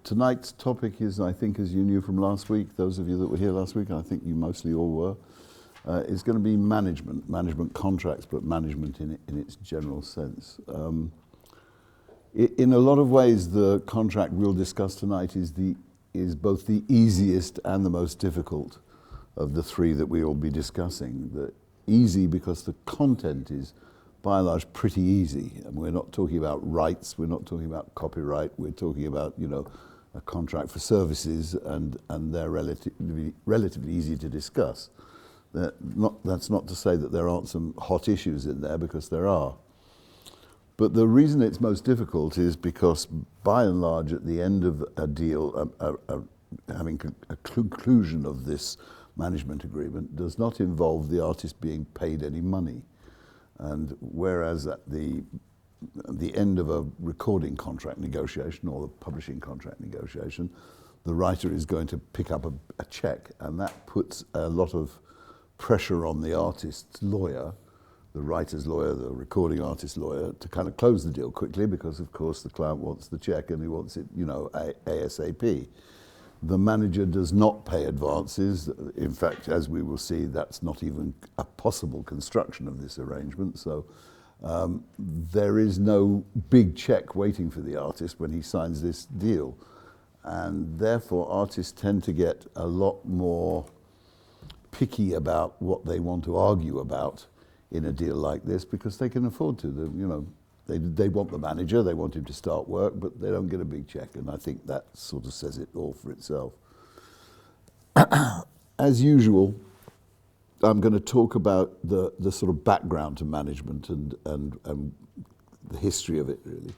Tonight's topic is, I think, as you knew from last week, those of you that were here last week, and I think you mostly all were, is going to be management contracts, but management in its general sense. In a lot of ways, the contract we'll discuss tonight is both the easiest and the most difficult of the three that we will be discussing. The easy because the content is by and large pretty easy, and we're not talking about rights, we're not talking about copyright, we're talking about, you know, a contract for services, and they're relatively easy to discuss. That's not to say that there aren't some hot issues in there, because there are. But the reason it's most difficult is because, by and large, at the end of a deal, having a conclusion of this management agreement does not involve the artist being paid any money. And whereas at the end of a recording contract negotiation or the publishing contract negotiation, the writer is going to pick up a check, and that puts a lot of pressure on the artist's lawyer, the writer's lawyer, the recording artist's lawyer, to kind of close the deal quickly, because of course the client wants the check and he wants it, you know, ASAP. The manager does not pay advances. In fact, as we will see, that's not even a possible construction of this arrangement. So there is no big check waiting for the artist when he signs this deal. And therefore, artists tend to get a lot more picky about what they want to argue about in a deal like this, because they can afford to. You know, they want the manager, they want him to start work, but they don't get a big check, and I think that sort of says it all for itself. As usual, I'm going to talk about the sort of background to management and the history of it, really.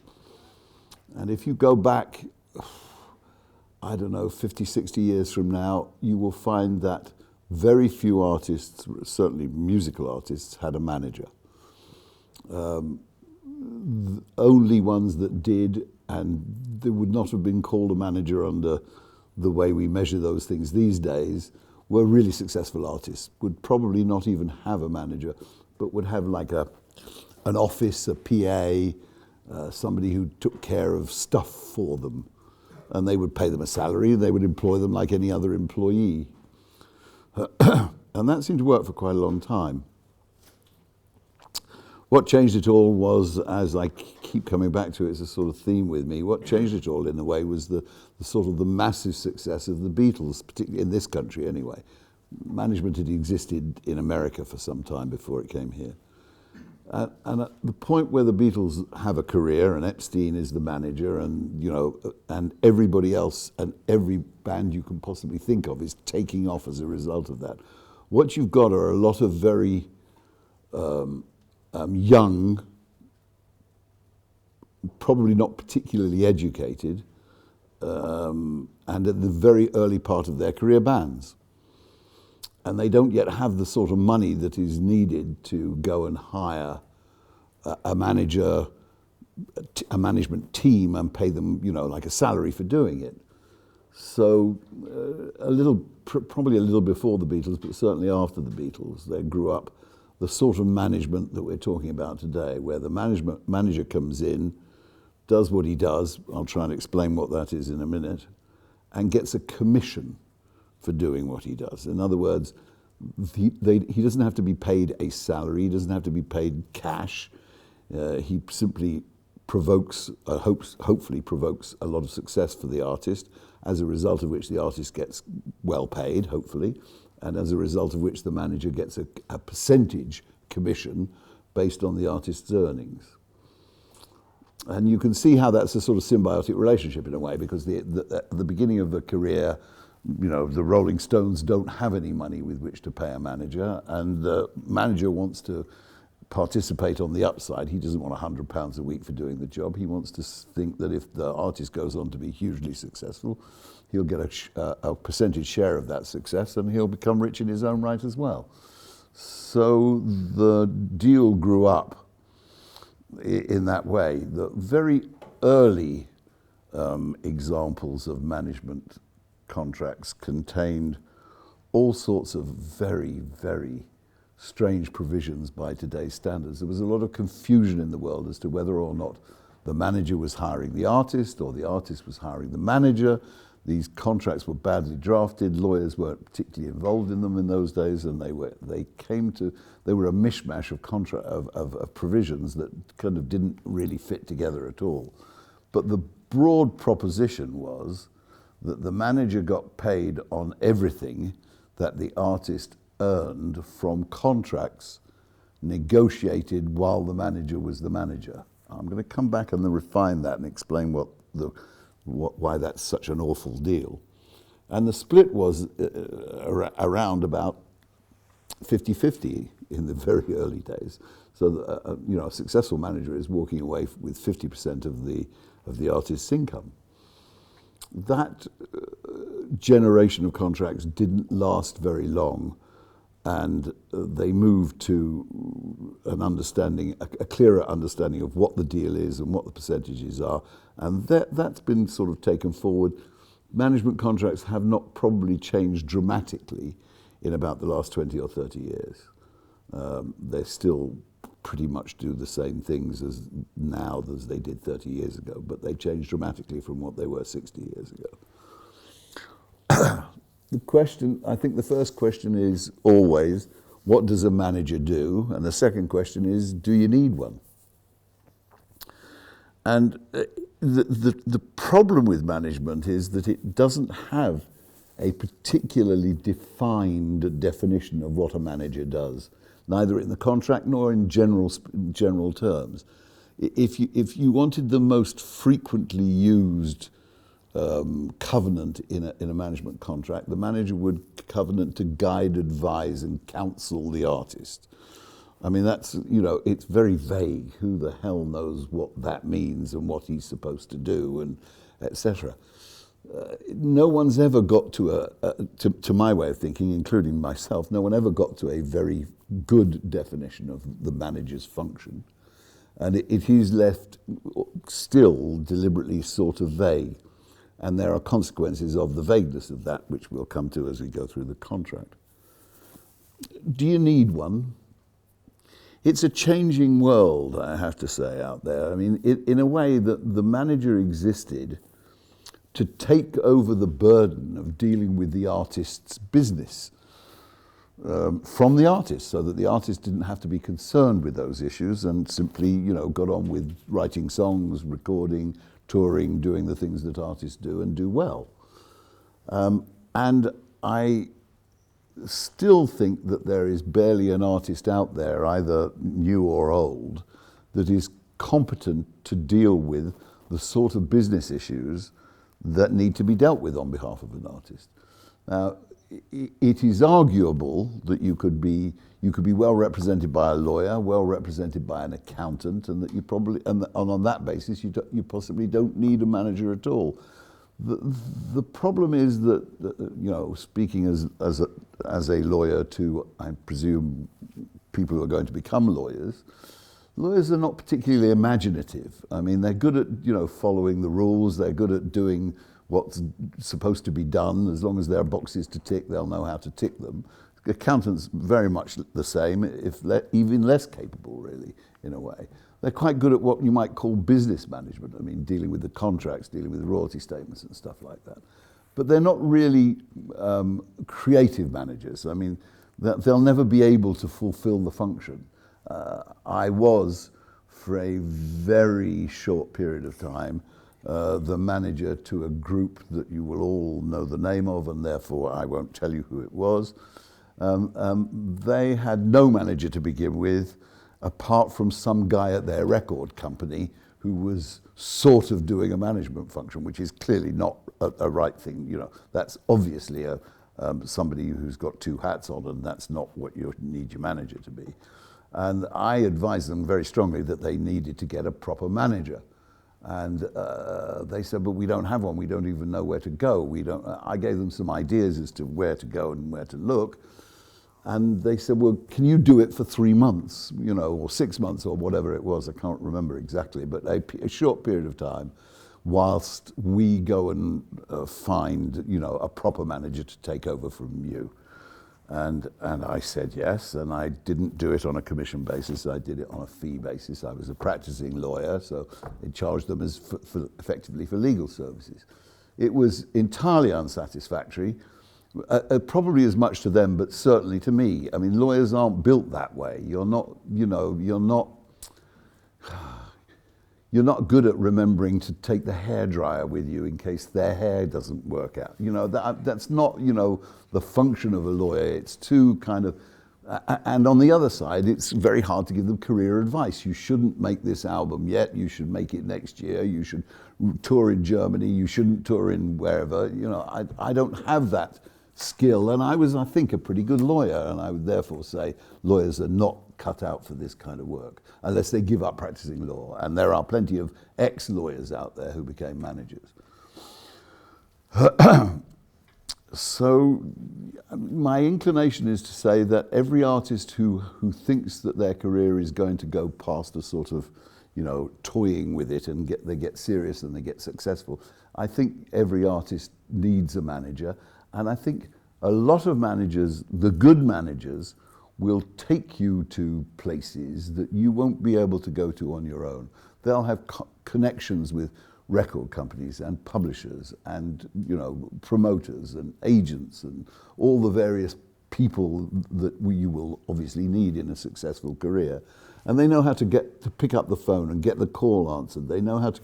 And if you go back, I don't know, 50, 60 years from now, you will find that very few artists, certainly musical artists, had a manager. The only ones that did, and they would not have been called a manager under the way we measure those things these days, were really successful artists, would probably not even have a manager, but would have like an office, a PA, somebody who took care of stuff for them, and they would pay them a salary, and they would employ them like any other employee. And that seemed to work for quite a long time. What changed it all was, as I keep coming back to it, it's a sort of theme with me, what changed it all in a way was the sort of the massive success of the Beatles, particularly in this country anyway. Management had existed in America for some time before it came here. And at the point where the Beatles have a career, and Epstein is the manager, and you know, and everybody else and every band you can possibly think of is taking off as a result of that, what you've got are a lot of very young, probably not particularly educated, and at the very early part of their career, bands. And they don't yet have the sort of money that is needed to go and hire a manager, a management team, and pay them, you know, like a salary for doing it. So probably a little before the Beatles, but certainly after the Beatles, they grew up the sort of management that we're talking about today, where the manager comes in, does what he does, I'll try and explain what that is in a minute, and gets a commission for doing what he does. In other words, he doesn't have to be paid a salary, he doesn't have to be paid cash. He simply hopefully provokes a lot of success for the artist, as a result of which the artist gets well paid, hopefully, and as a result of which the manager gets a percentage commission based on the artist's earnings. And you can see how that's a sort of symbiotic relationship in a way, because at the beginning of a career, you know, the Rolling Stones don't have any money with which to pay a manager, and the manager wants to participate on the upside. He doesn't want £100 a week for doing the job. He wants to think that if the artist goes on to be hugely successful, he'll get a percentage share of that success, and he'll become rich in his own right as well. So the deal grew up in that way. The very early examples of management contracts contained all sorts of very, very strange provisions by today's standards. There was a lot of confusion in the world as to whether or not the manager was hiring the artist or the artist was hiring the manager. These contracts were badly drafted. Lawyers weren't particularly involved in them in those days, and they were a mishmash of provisions that kind of didn't really fit together at all. But the broad proposition was that the manager got paid on everything that the artist earned from contracts negotiated while the manager was the manager. I'm going to come back and then refine that and explain why that's such an awful deal. And the split was around about 50-50 in the very early days. So a successful manager is walking away with 50% of the artist's income. That generation of contracts didn't last very long, and they moved to an understanding, a clearer understanding of what the deal is and what the percentages are, and that's been sort of taken forward. Management contracts have not probably changed dramatically in about the last 20 or 30 years. They still pretty much do the same things as now as they did 30 years ago, but they changed dramatically from what they were 60 years ago. The question, I think the first question is always, what does a manager do? And the second question is, do you need one? And the problem with management is that it doesn't have a particularly defined definition of what a manager does, neither in the contract nor in general terms. If you wanted the most frequently used covenant in a management contract, the manager would covenant to guide, advise, and counsel the artist. I mean, that's, it's very vague. Who the hell knows what that means and what he's supposed to do, and etc. No one's ever got to my way of thinking, including myself, no one ever got to a very good definition of the manager's function. And it is left still deliberately sort of vague. And there are consequences of the vagueness of that, which we'll come to as we go through the contract. Do you need one? It's a changing world, I have to say, out there. I mean, in a way that the manager existed to take over the burden of dealing with the artist's business from the artist, so that the artist didn't have to be concerned with those issues and simply, got on with writing songs, recording, touring, doing the things that artists do and do well. And I still think that there is barely an artist out there, either new or old, that is competent to deal with the sort of business issues that need to be dealt with on behalf of an artist. Now, it is arguable that you could be well represented by a lawyer, well represented by an accountant, and that you probably, and on that basis, you possibly don't need a manager at all. The problem is that, speaking as a lawyer to, I presume, people who are going to become lawyers, lawyers are not particularly imaginative. I mean, they're good at, following the rules. They're good at doing what's supposed to be done. As long as there are boxes to tick, they'll know how to tick them. Accountants, very much the same, even less capable, really, in a way. They're quite good at what you might call business management. I mean, dealing with the contracts, dealing with the royalty statements and stuff like that. But they're not really creative managers. I mean, they'll never be able to fulfill the function. I was, for a very short period of time, the manager to a group that you will all know the name of, and therefore I won't tell you who it was. They had no manager to begin with, apart from some guy at their record company who was sort of doing a management function, which is clearly not a right thing. That's obviously somebody who's got two hats on, and that's not what you need your manager to be. And I advised them very strongly that they needed to get a proper manager. And they said, but we don't have one. We don't even know where to go. I gave them some ideas as to where to go and where to look. And they said, well, can you do it for 3 months, or 6 months or whatever it was? I can't remember exactly, but a short period of time whilst we go and find, a proper manager to take over from you. And I said yes, and I didn't do it on a commission basis, I did it on a fee basis. I was a practicing lawyer, so I charged them as effectively for legal services. It was entirely unsatisfactory, probably as much to them, but certainly to me. I mean, lawyers aren't built that way. You're not, you're not good at remembering to take the hairdryer with you in case their hair doesn't work out. That's not, the function of a lawyer. It's too kind of, and on the other side, it's very hard to give them career advice. You shouldn't make this album yet. You should make it next year. You should tour in Germany. You shouldn't tour in wherever. I don't have that skill. And I was, I think, a pretty good lawyer. And I would therefore say lawyers are not cut out for this kind of work unless they give up practicing law. And there are plenty of ex-lawyers out there who became managers. So my inclination is to say that every artist who thinks that their career is going to go past a sort of, toying with it and they get serious and they get successful, I think every artist needs a manager. And I think a lot of managers, the good managers, will take you to places that you won't be able to go to on your own. They'll have connections with record companies and publishers and promoters and agents and all the various people that you will obviously need in a successful career. And they know how to pick up the phone and get the call answered. They know how to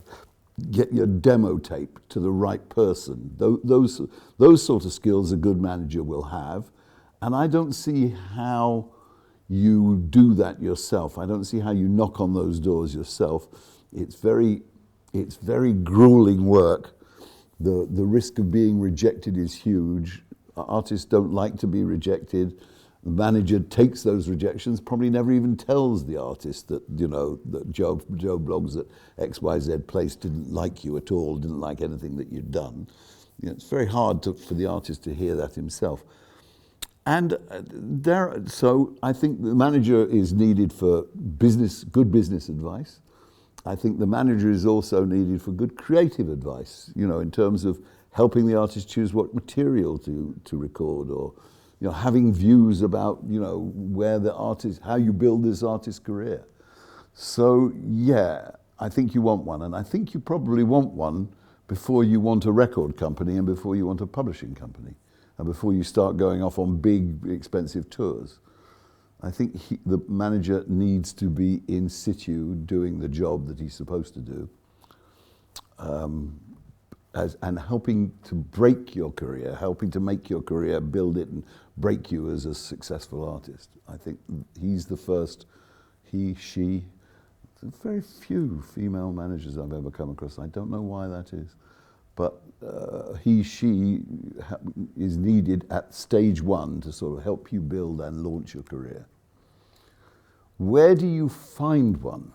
get your demo tape to the right person. Those sort of skills a good manager will have. And I don't see how you do that yourself. I don't see how you knock on those doors yourself. It's very grueling work. The risk of being rejected is huge. Artists don't like to be rejected. The manager takes those rejections, probably never even tells the artist that, that Joe Bloggs at XYZ place didn't like you at all, didn't like anything that you'd done. It's very hard for the artist to hear that himself. And so I think the manager is needed for good business advice. I think the manager is also needed for good creative advice, in terms of helping the artist choose what material to record, or having views about where the artist, how you build this artist's career. So yeah, I think you want one, and I think you probably want one before you want a record company and before you want a publishing company and before you start going off on big, expensive tours. I think the manager needs to be in situ doing the job that he's supposed to do, and helping to break your career, helping to make your career, build it and break you as a successful artist. I think he's the first, she, very few female managers I've ever come across. I don't know why that is, but she is needed at stage one to sort of help you build and launch your career. Where do you find one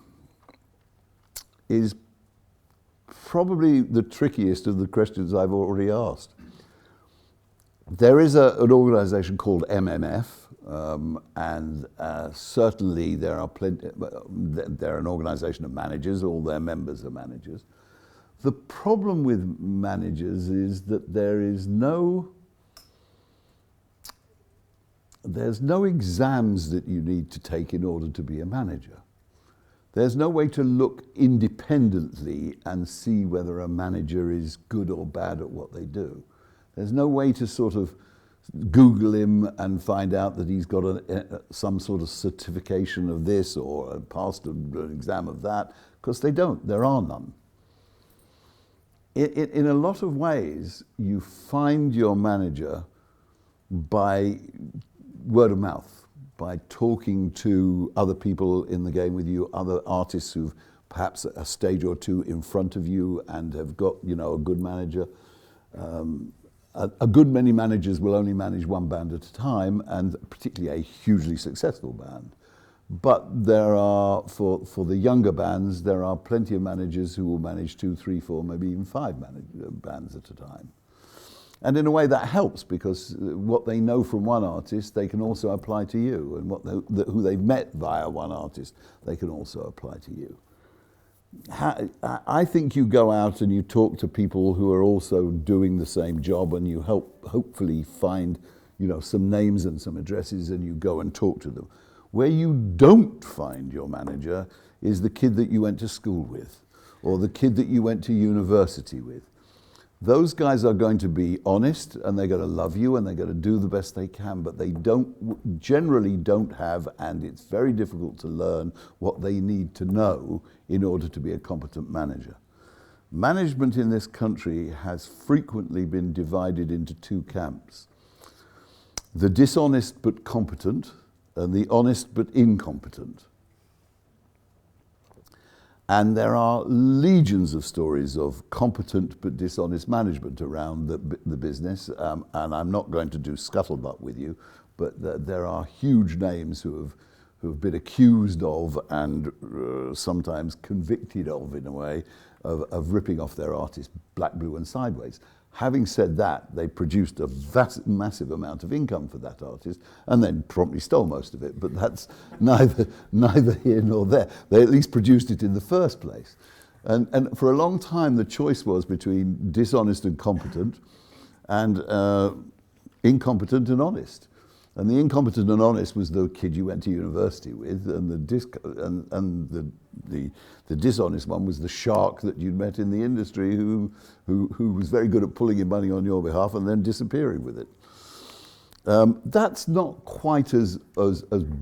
is probably the trickiest of the questions I've already asked. There is an organization called MMF, and certainly there are plenty. They're an organization of managers. All their members are managers. The problem with managers is that there's no exams that you need to take in order to be a manager. There's no way to look independently and see whether a manager is good or bad at what they do. There's no way to sort of Google him and find out that he's got some sort of certification of this or passed an exam of that, because they don't. There are none. In a lot of ways, you find your manager by word of mouth, by talking to other people in the game with you, other artists who've perhaps a stage or two in front of you and have got, a good manager. A good many managers will only manage one band at a time, and particularly a hugely successful band. But there are, for the younger bands, there are plenty of managers who will manage 2, 3, 4, maybe even 5 bands at a time. And in a way that helps, because what they know from one artist, they can also apply to you. And who they've met via one artist, they can also apply to you. I think you go out and you talk to people who are also doing the same job, and you hopefully find some names and some addresses, and you go and talk to them. Where you don't find your manager is the kid that you went to school with, or the kid that you went to university with. Those guys are going to be honest, and they're going to love you, and they're going to do the best they can, but they generally don't have, and it's very difficult to learn what they need to know in order to be a competent manager. Management in this country has frequently been divided into two camps: the dishonest but competent, and the honest but incompetent. And there are legions of stories of competent but dishonest management around the business, and I'm not going to do scuttlebutt with you, but there are huge names who have been accused of and sometimes convicted of, in a way, of ripping off their artists black, blue and sideways. Having said that, they produced a massive amount of income for that artist and then promptly stole most of it, but that's neither here nor there. They at least produced it in the first place. And for a long time, the choice was between dishonest and competent, and incompetent and honest. And the incompetent and honest was the kid you went to university with, and the dishonest one was the shark that you'd met in the industry who was very good at pulling in money on your behalf and then disappearing with it. That's not quite as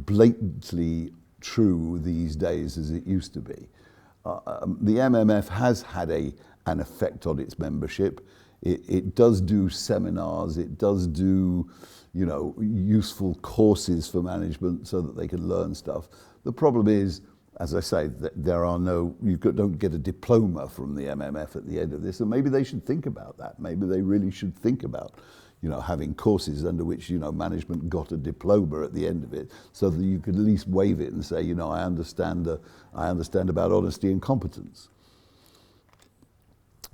blatantly true these days as it used to be. The MMF has had an effect on its membership. It does do seminars, it does do useful courses for management so that they can learn stuff. The problem is, as I say, that you don't get a diploma from the MMF at the end of this, and maybe they should think about that. Maybe they really should think about, having courses under which, management got a diploma at the end of it, so that you could at least wave it and say, I understand about honesty and competence.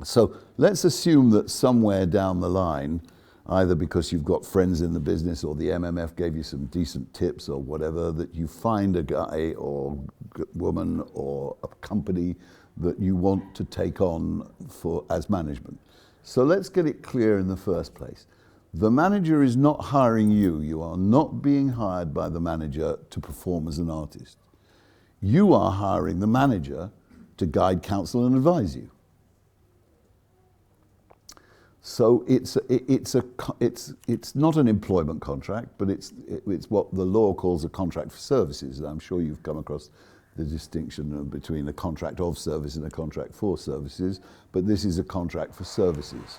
So let's assume that somewhere down the line, either because you've got friends in the business or the MMF gave you some decent tips or whatever, that you find a guy or woman or a company that you want to take on as management. So let's get it clear in the first place. The manager is not hiring you. You are not being hired by the manager to perform as an artist. You are hiring the manager to guide, counsel, and advise you. So it's not an employment contract, but it's what the law calls a contract for services. And I'm sure you've come across the distinction between a contract of service and a contract for services, but this is a contract for services.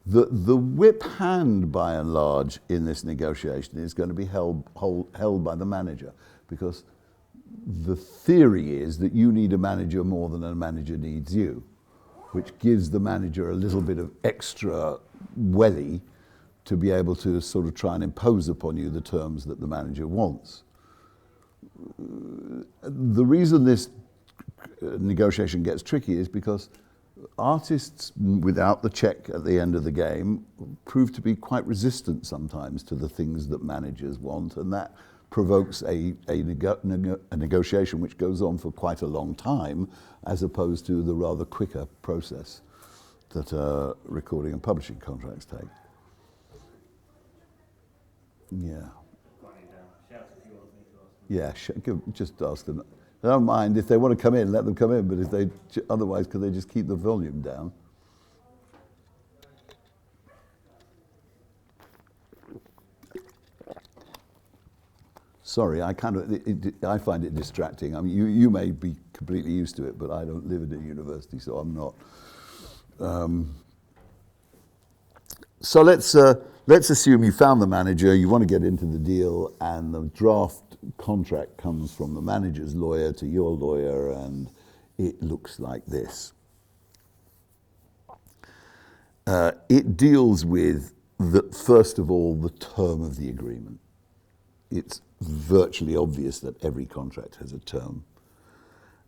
The whip hand, by and large, in this negotiation is going to be held by the manager, because the theory is that you need a manager more than a manager needs you, which gives the manager a little bit of extra welly to be able to sort of try and impose upon you the terms that the manager wants. The reason this negotiation gets tricky is because artists, without the check at the end of the game, prove to be quite resistant sometimes to the things that managers want, and that provokes a negotiation which goes on for quite a long time, as opposed to the rather quicker process that recording and publishing contracts take. Yeah. Yeah, just ask them. I don't mind if they want to come in, let them come in, but if they otherwise, could they just keep the volume down? Sorry, I find it distracting. I mean, you may be completely used to it, but I don't live in a university, so I'm not. So let's assume you found the manager, you want to get into the deal, and the draft contract comes from the manager's lawyer to your lawyer, and it looks like this. It deals with, first of all, the term of the agreement. It's virtually obvious that every contract has a term.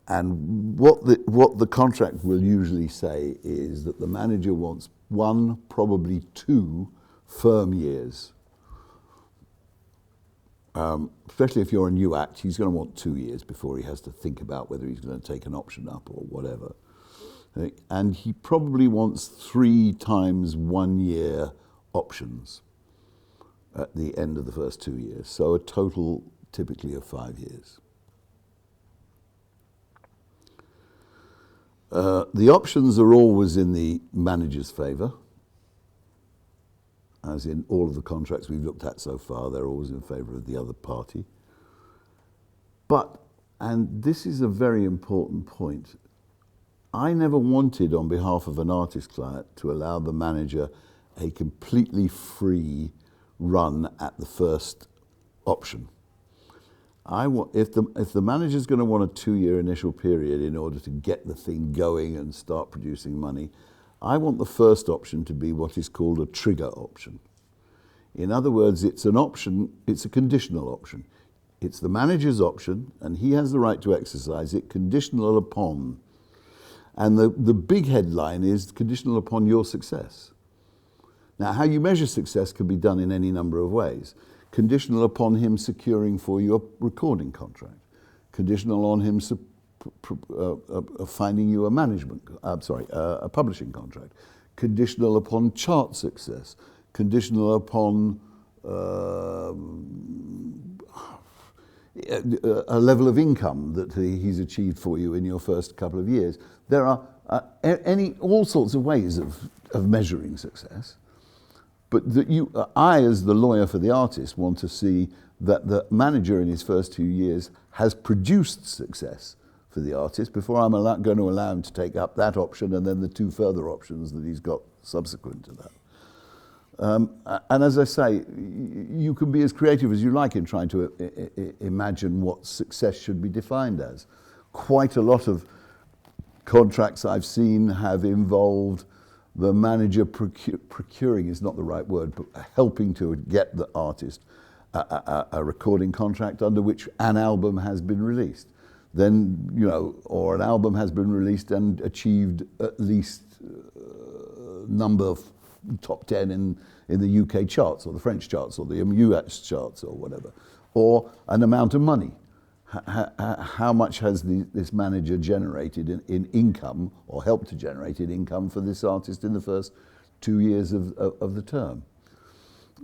And what the contract will usually say is that the manager wants 1, probably 2 firm years. Especially if you're a new act, he's going to want 2 years before he has to think about whether he's going to take an option up or whatever. And he probably wants 3 times 1 year options. at the end of the first 2 years. So a total typically of 5 years. The options are always in the manager's favour, as in all of the contracts we've looked at so far, they're always in favour of the other party. But, and this is a very important point, I never wanted, on behalf of an artist client, to allow the manager a completely free run at the first option. If the manager's going to want a 2-year initial period in order to get the thing going and start producing money, I want the first option to be what is called a trigger option. In other words, it's an option, it's a conditional option. It's the manager's option, and he has the right to exercise it, conditional upon. And the big headline is conditional upon your success. Now, how you measure success can be done in any number of ways. Conditional upon him securing for you a recording contract. Conditional on him finding you a publishing contract. Conditional upon chart success. Conditional upon a level of income that he's achieved for you in your first couple of years. There are all sorts of ways of measuring success. But that I, as the lawyer for the artist, want to see that the manager in his first 2 years has produced success for the artist before I'm going to allow him to take up that option and then the 2 further options that he's got subsequent to that. And as I say, you can be as creative as you like in trying to imagine what success should be defined as. Quite a lot of contracts I've seen have involved the manager procuring is not the right word, but helping to get the artist a recording contract under which an album has been released. Then, or an album has been released and achieved at least number of top 10 in the UK charts or the French charts or the US charts or whatever, or an amount of money. How much has this manager generated in income or helped to generate in income for this artist in the first 2 years of the term?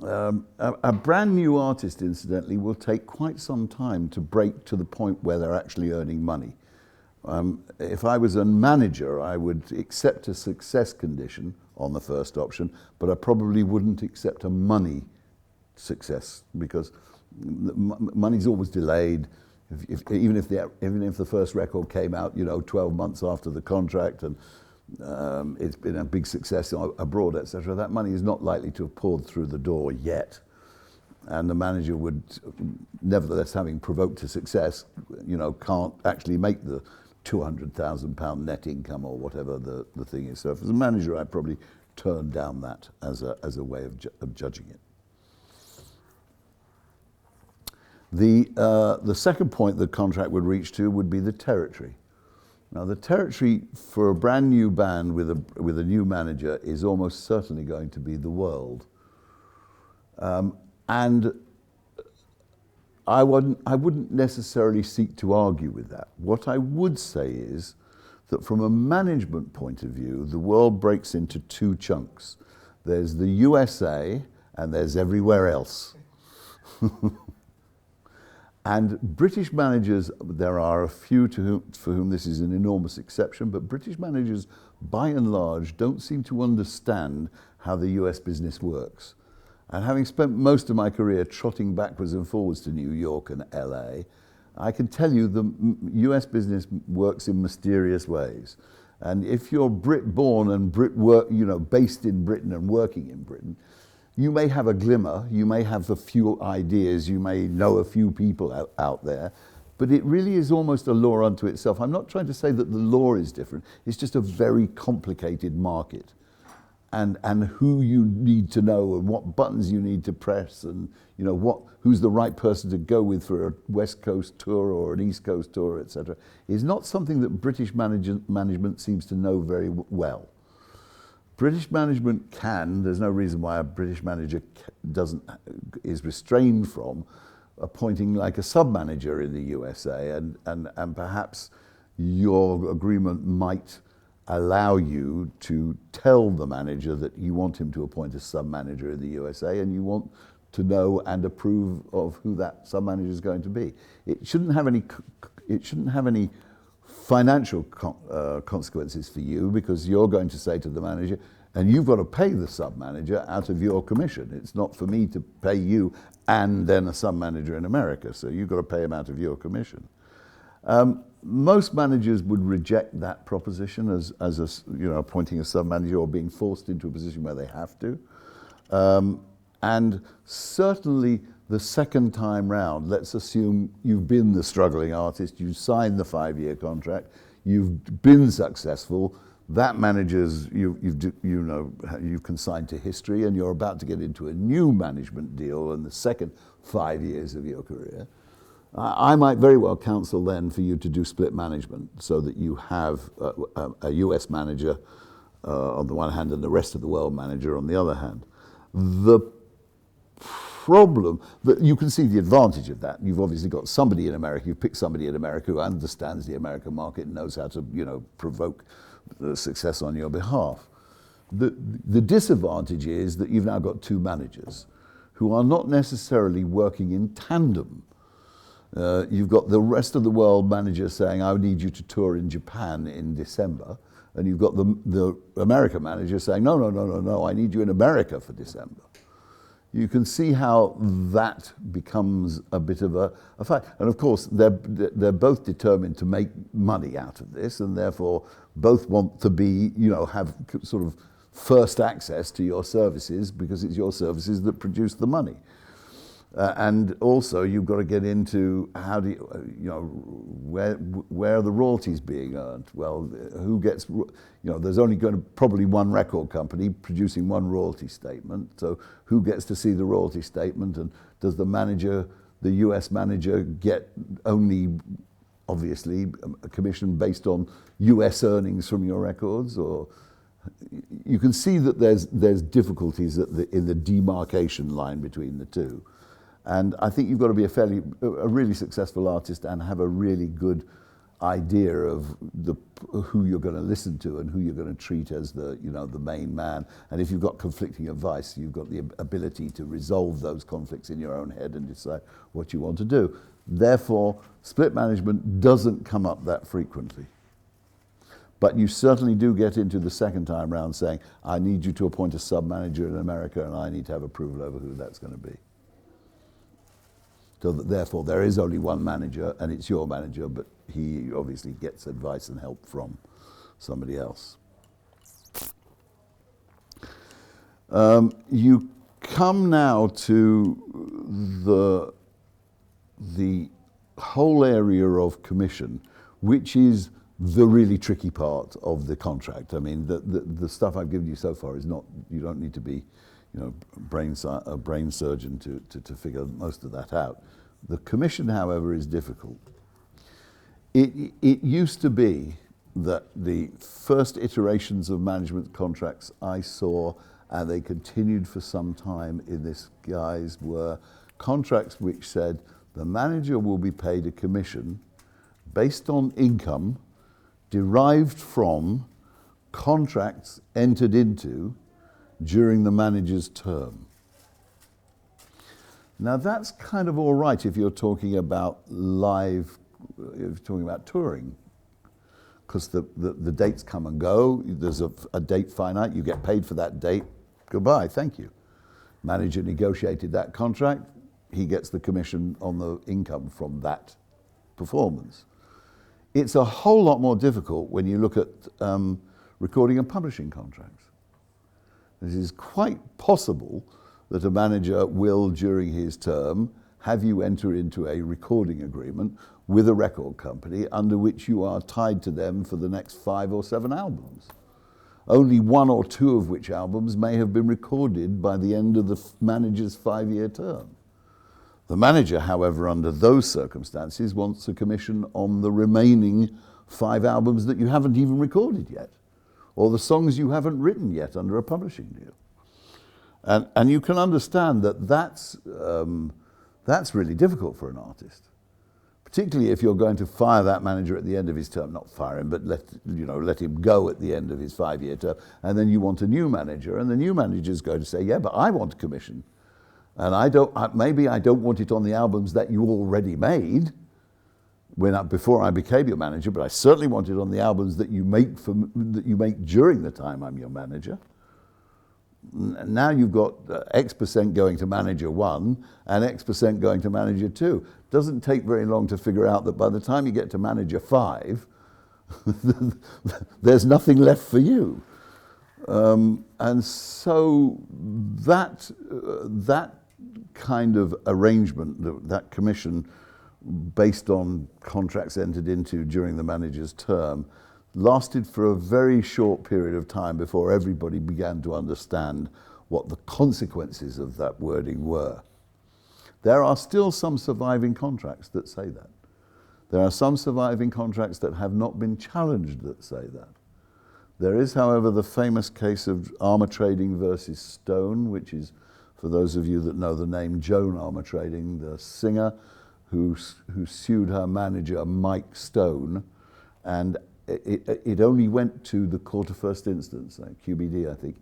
A brand new artist, incidentally, will take quite some time to break to the point where they're actually earning money. If I was a manager, I would accept a success condition on the first option, but I probably wouldn't accept a money success because money's always delayed. Even if the first record came out, 12 months after the contract, and it's been a big success abroad, etc., that money is not likely to have poured through the door yet. And the manager would, nevertheless, having provoked a success, can't actually make the £200,000 net income or whatever the thing is. So, as a manager, I'd probably turn down that as a way of judging it. The second point the contract would reach to would be the territory. Now, the territory for a brand new band with a new manager is almost certainly going to be the world. And I wouldn't necessarily seek to argue with that. What I would say is that from a management point of view, the world breaks into 2 chunks. There's the USA and there's everywhere else. And British managers, there are a few for whom this is an enormous exception, but British managers, by and large, don't seem to understand how the US business works. And having spent most of my career trotting backwards and forwards to New York and LA, I can tell you the US business works in mysterious ways. And if you're Brit-born and based in Britain and working in Britain, you may have a glimmer, you may have a few ideas, you may know a few people out there, but it really is almost a law unto itself. I'm not trying to say that the law is different, it's just a very complicated market. And who you need to know and what buttons you need to press and who's the right person to go with for a West Coast tour or an East Coast tour, etc., is not something that British management seems to know very well. British management there's no reason why a British manager is restrained from appointing like a sub-manager in the USA, and perhaps your agreement might allow you to tell the manager that you want him to appoint a sub-manager in the USA and you want to know and approve of who that sub-manager is going to be. It shouldn't have any financial consequences for you, because you're going to say to the manager, and you've got to pay the sub-manager out of your commission. It's not for me to pay you and then a sub-manager in America, so you've got to pay him out of your commission. Most managers would reject that proposition as appointing a sub-manager or being forced into a position where they have to. And certainly the second time round, let's assume you've been the struggling artist, you signed the 5-year contract, you've been successful, that manager's, you've consigned to history, and you're about to get into a new management deal in the second 5 years of your career. I might very well counsel then for you to do split management, so that you have a US manager on the one hand and the rest of the world manager on the other hand. The problem, that you can see the advantage of that. You've obviously got somebody in America, you've picked somebody in America who understands the American market and knows how to provoke success on your behalf. The disadvantage is that you've now got two managers who are not necessarily working in tandem. You've got the rest of the world manager saying, I need you to tour in Japan in December. And you've got the American manager saying, no, I need you in America for December. You can see how that becomes a bit of a fight. And of course, they're both determined to make money out of this, and therefore both want to be, have sort of first access to your services, because it's your services that produce the money. And also, you've got to get into how do where are the royalties being earned? Well, who gets? There's only going to probably one record company producing one royalty statement. So who gets to see the royalty statement? And does the manager, the US manager, get only, obviously, a commission based on US earnings from your records? Or you can see that there's difficulties in the demarcation line between the two. And I think you've got to be a really successful artist and have a really good idea of who you're going to listen to and who you're going to treat as the main man. And if you've got conflicting advice, you've got the ability to resolve those conflicts in your own head and decide what you want to do. Therefore, split management doesn't come up that frequently. But you certainly do get into the second time round saying, I need you to appoint a sub-manager in America, and I need to have approval over who that's going to be. So that therefore there is only one manager, and it's your manager, but he obviously gets advice and help from somebody else. You come now to the whole area of commission, which is the really tricky part of the contract. I mean, the stuff I've given you so far is not, you don't need to be a brain surgeon to figure most of that out. The commission, however, is difficult. It used to be that the first iterations of management contracts I saw, and they continued for some time in this guise, were contracts which said the manager will be paid a commission based on income derived from contracts entered into during the manager's term. Now that's kind of all right if you're talking about if you're talking about touring, because the dates come and go, there's a date finite, you get paid for that date, goodbye, thank you. Manager negotiated that contract, he gets the commission on the income from that performance. It's a whole lot more difficult when you look at recording and publishing contracts. It is quite possible that a manager will, during his term, have you enter into a recording agreement with a record company under which you are tied to them for the next 5 or 7 albums. Only 1 or 2 of which albums may have been recorded by the end of the manager's 5-year term. The manager, however, under those circumstances, wants a commission on the remaining 5 albums that you haven't even recorded yet, or the songs you haven't written yet under a publishing deal. And you can understand that that's really difficult for an artist, particularly if you're going to fire that manager at the end of his term, not fire him, but let him go at the end of his 5-year term, and then you want a new manager, and the new manager's going to say, yeah, but I want a commission. And maybe I don't want it on the albums that you already made before I became your manager, but I certainly want it on the albums that you make during the time I'm your manager. Now you've got X% going to manager 1 and X% going to manager 2. Doesn't take very long to figure out that by the time you get to manager 5, there's nothing left for you. And so that kind of arrangement, that commission based on contracts entered into during the manager's term, lasted for a very short period of time before everybody began to understand what the consequences of that wording were. There are still some surviving contracts that say that. There are some surviving contracts that have not been challenged that say that. There is, however, the famous case of Armour Trading versus Stone, which is, for those of you that know the name, Joan Armour Trading, the singer who sued her manager, Mike Stone, and it only went to the Court of First Instance, QBD, I think,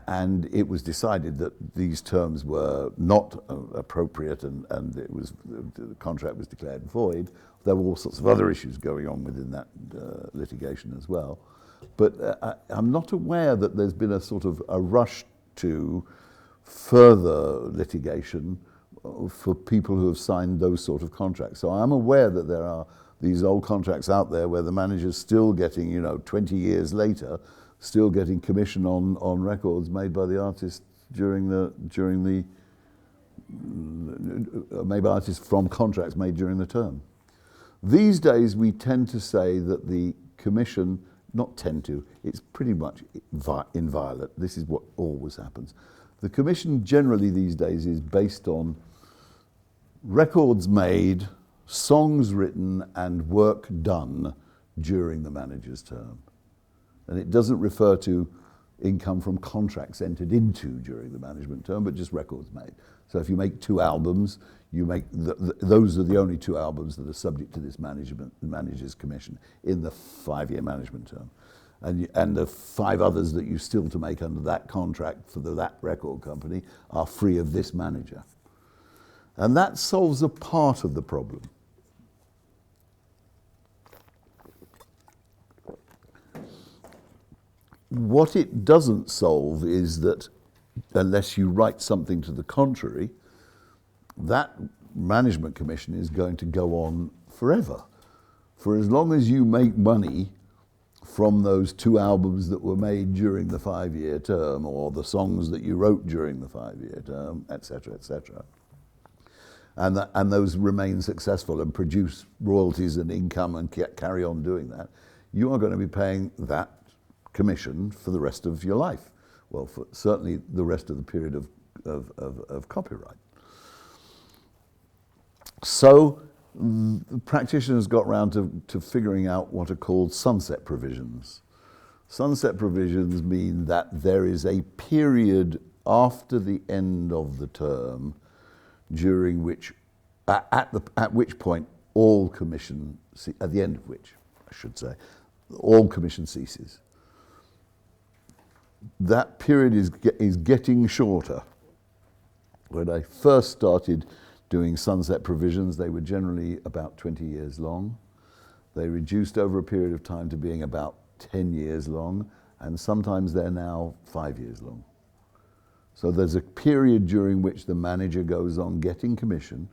and it was decided that these terms were not appropriate, and the contract was declared void. There were all sorts of other issues going on within that litigation as well. But I'm not aware that there's been a sort of a rush to further litigation for people who have signed those sort of contracts. So I'm aware that there are these old contracts out there where the manager's still getting, 20 years later, still getting commission on records made by the artist made by artists from contracts made during the term. These days we tend to say that the commission, not tend to, it's pretty much inviolate. This is what always happens. The commission generally these days is based on records made, songs written, and work done during the manager's term. And it doesn't refer to income from contracts entered into during the management term, but just records made. So if you make 2 albums, you make those are the only 2 albums that are subject to this manager's commission in the 5-year management term. And the 5 others that you still to make under that contract for that record company are free of this manager. And that solves a part of the problem. What it doesn't solve is that unless you write something to the contrary, that management commission is going to go on forever. For as long as you make money from those 2 albums that were made during the 5-year term, or the songs that you wrote during the 5-year term, etc., etc., and those remain successful and produce royalties and income and carry on doing that, you are going to be paying that commission for the rest of your life. Well, for certainly the rest of the period of copyright. So the practitioners got round to figuring out what are called sunset provisions. Sunset provisions mean that there is a period after the end of the term during which, at which point all commission, at the end of which, I should say, all commission ceases. That period is getting shorter. When I first started doing sunset provisions, they were generally about 20 years long. They reduced over a period of time to being about 10 years long, and sometimes they're now 5 years long. So there's a period during which the manager goes on getting commission,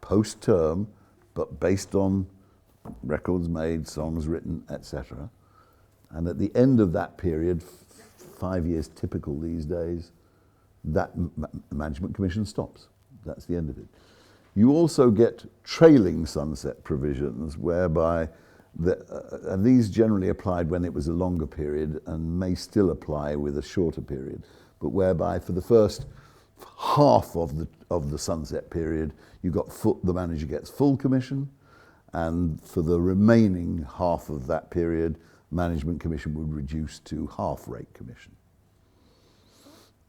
post-term, but based on records made, songs written, etc. And at the end of that period, 5 years typical these days, that management commission stops. That's the end of it. You also get trailing sunset provisions, whereby, and these generally applied when it was a longer period and may still apply with a shorter period, but whereby for the first half of the sunset period, the manager gets full commission, and for the remaining half of that period, management commission would reduce to half-rate commission.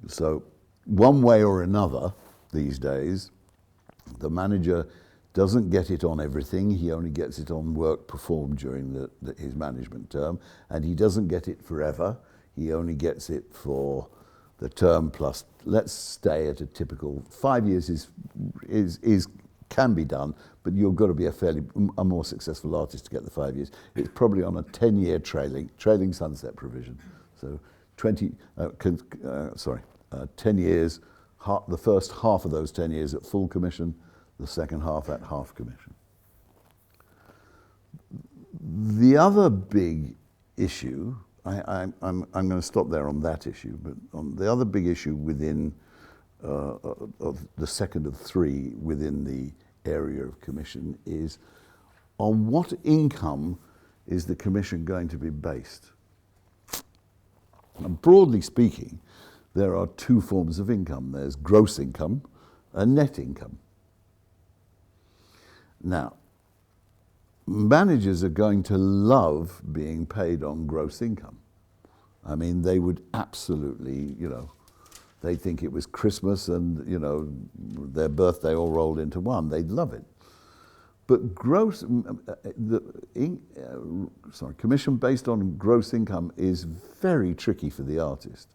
So one way or another these days, the manager doesn't get it on everything. He only gets it on work performed during his management term, and he doesn't get it forever. He only gets it for the term plus let's stay at a typical 5 years is can be done, but you've got to be a more successful artist to get the 5 years. It's probably on a 10-year trailing sunset provision. So 10 years, the first half of those 10 years at full commission, the second half at half commission. The other big issue, I'm going to stop there on that issue, but on the other big issue within of the second of three within the area of commission is on what income is the commission going to be based? And broadly speaking, there are two forms of income. There's gross income and net income. Now, managers are going to love being paid on gross income. I mean, they would absolutely, they think it was Christmas and, their birthday all rolled into one. They'd love it. But commission based on gross income is very tricky for the artist.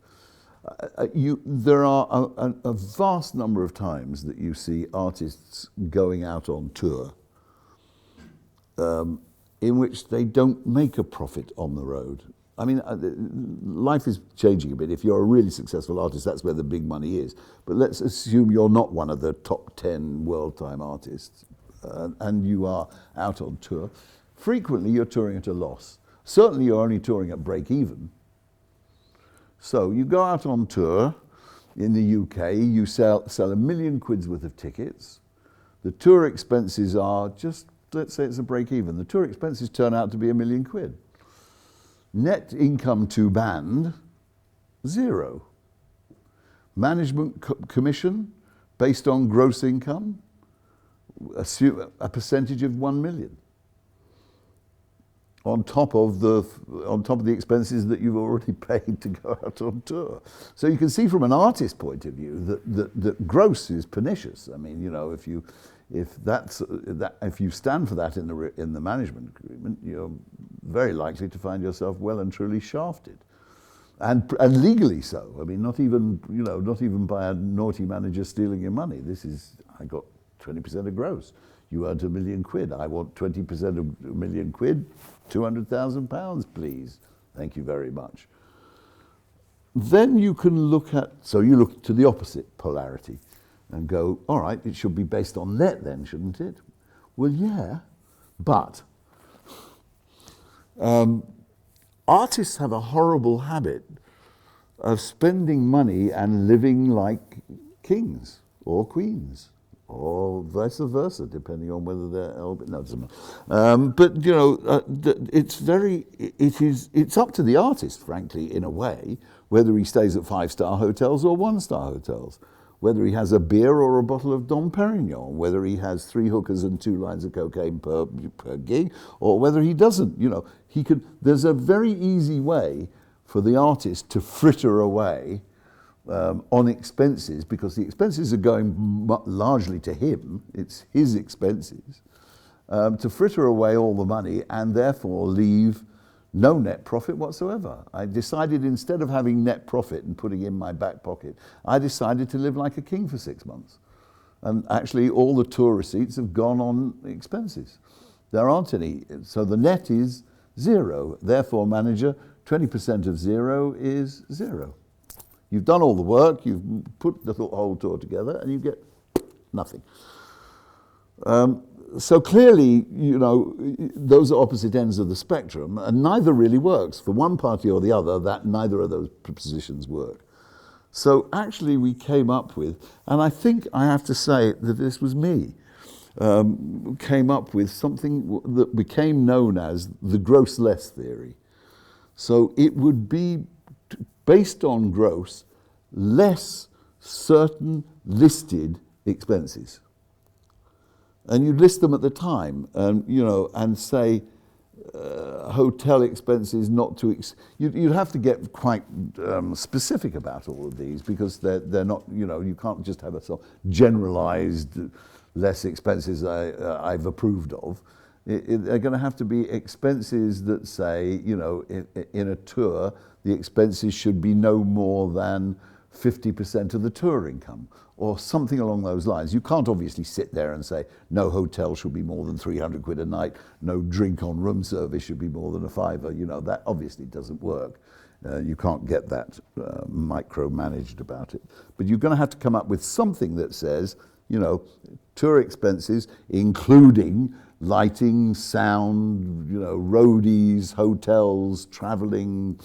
There are a vast number of times that you see artists going out on tour in which they don't make a profit on the road. I mean, life is changing a bit. If you're a really successful artist, that's where the big money is. But let's assume you're not one of the top 10 world-time artists and you are out on tour. Frequently, you're touring at a loss. Certainly, you're only touring at break-even. So you go out on tour in the UK, you sell £1 million worth of tickets. The tour expenses are just, let's say it's a break-even. The tour expenses turn out to be £1 million. Net income to band, 0. Management commission based on gross income, a percentage of 1 million. On top of the expenses that you've already paid to go out on tour. So you can see from an artist's point of view that gross is pernicious. I mean, if you stand for that in the management agreement, you're very likely to find yourself well and truly shafted, and legally so. I mean, not even by a naughty manager stealing your money. This is, I got 20% of gross. You earned £1 million. I want 20% of £1 million, £200,000, please. Thank you very much. Then you can look to the opposite polarity and go, all right, it should be based on net then, shouldn't it? Well, yeah, but artists have a horrible habit of spending money and living like kings or queens, or vice versa, depending on whether they're no, it doesn't matter. But it's up to the artist, frankly, in a way, whether he stays at 5-star hotels or 1-star hotels, whether he has a beer or a bottle of Dom Perignon, whether he has 3 hookers and 2 lines of cocaine per gig, or whether he doesn't. There's a very easy way for the artist to fritter away on expenses, because the expenses are going largely to him. It's his expenses, to fritter away all the money and therefore leave no net profit whatsoever. I decided, instead of having net profit and putting in my back pocket, I decided to live like a king for 6 months. And actually all the tour receipts have gone on expenses. There aren't any, so the net is 0. Therefore, manager, 20% of 0 is 0. You've done all the work, you've put the whole tour together, and you get nothing. So clearly, those are opposite ends of the spectrum, and neither really works. For one party or the other, neither of those positions work. So actually we came up with, and I think I have to say that this was me, came up with something that became known as the gross less theory. So it would be based on gross, less certain listed expenses. And you'd list them at the time, and say hotel expenses not to... You'd have to get quite specific about all of these, because they're not, you can't just have a sort of generalized less expenses I've approved of. They're going to have to be expenses that say, in a tour, the expenses should be no more than 50% of the tour income, or something along those lines. You can't obviously sit there and say, no hotel should be more than 300 quid a night, no drink on room service should be more than a fiver. You know, that obviously doesn't work. You can't get that micromanaged about it. But you're going to have to come up with something that says, you know, tour expenses, including lighting, sound, you know, roadies, hotels, traveling,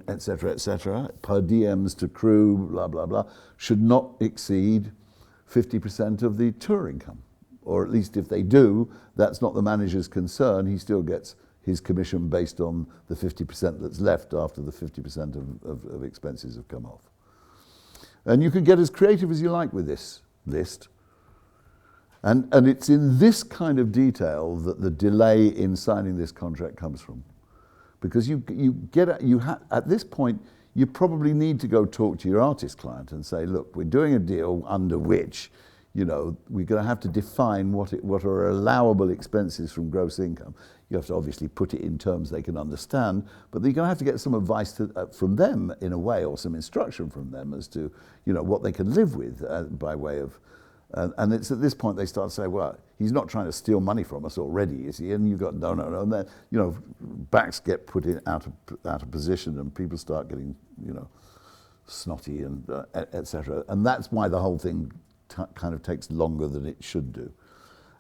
etc., per diems to crew, blah, blah, blah, should not exceed 50% of the tour income. Or at least if they do, that's not the manager's concern. He still gets his commission based on the 50% that's left after the 50% of expenses have come off. And you can get as creative as you like with this list. And it's in this kind of detail that the delay in signing this contract comes from. Because at this point, you probably need to go talk to your artist client and say, look, we're doing a deal under which, you know, we're going to have to define what are allowable expenses from gross income. You have to obviously put it in terms they can understand, but you're going to have to get some advice from them in a way, or some instruction from them as to, you know, what they can live with by way of. And it's at this point they start to say, well, he's not trying to steal money from us already, is he? And you've got no. And then, you know, backs get put in out of position, and people start getting, you know, snotty and etc. And that's why the whole thing kind of takes longer than it should do.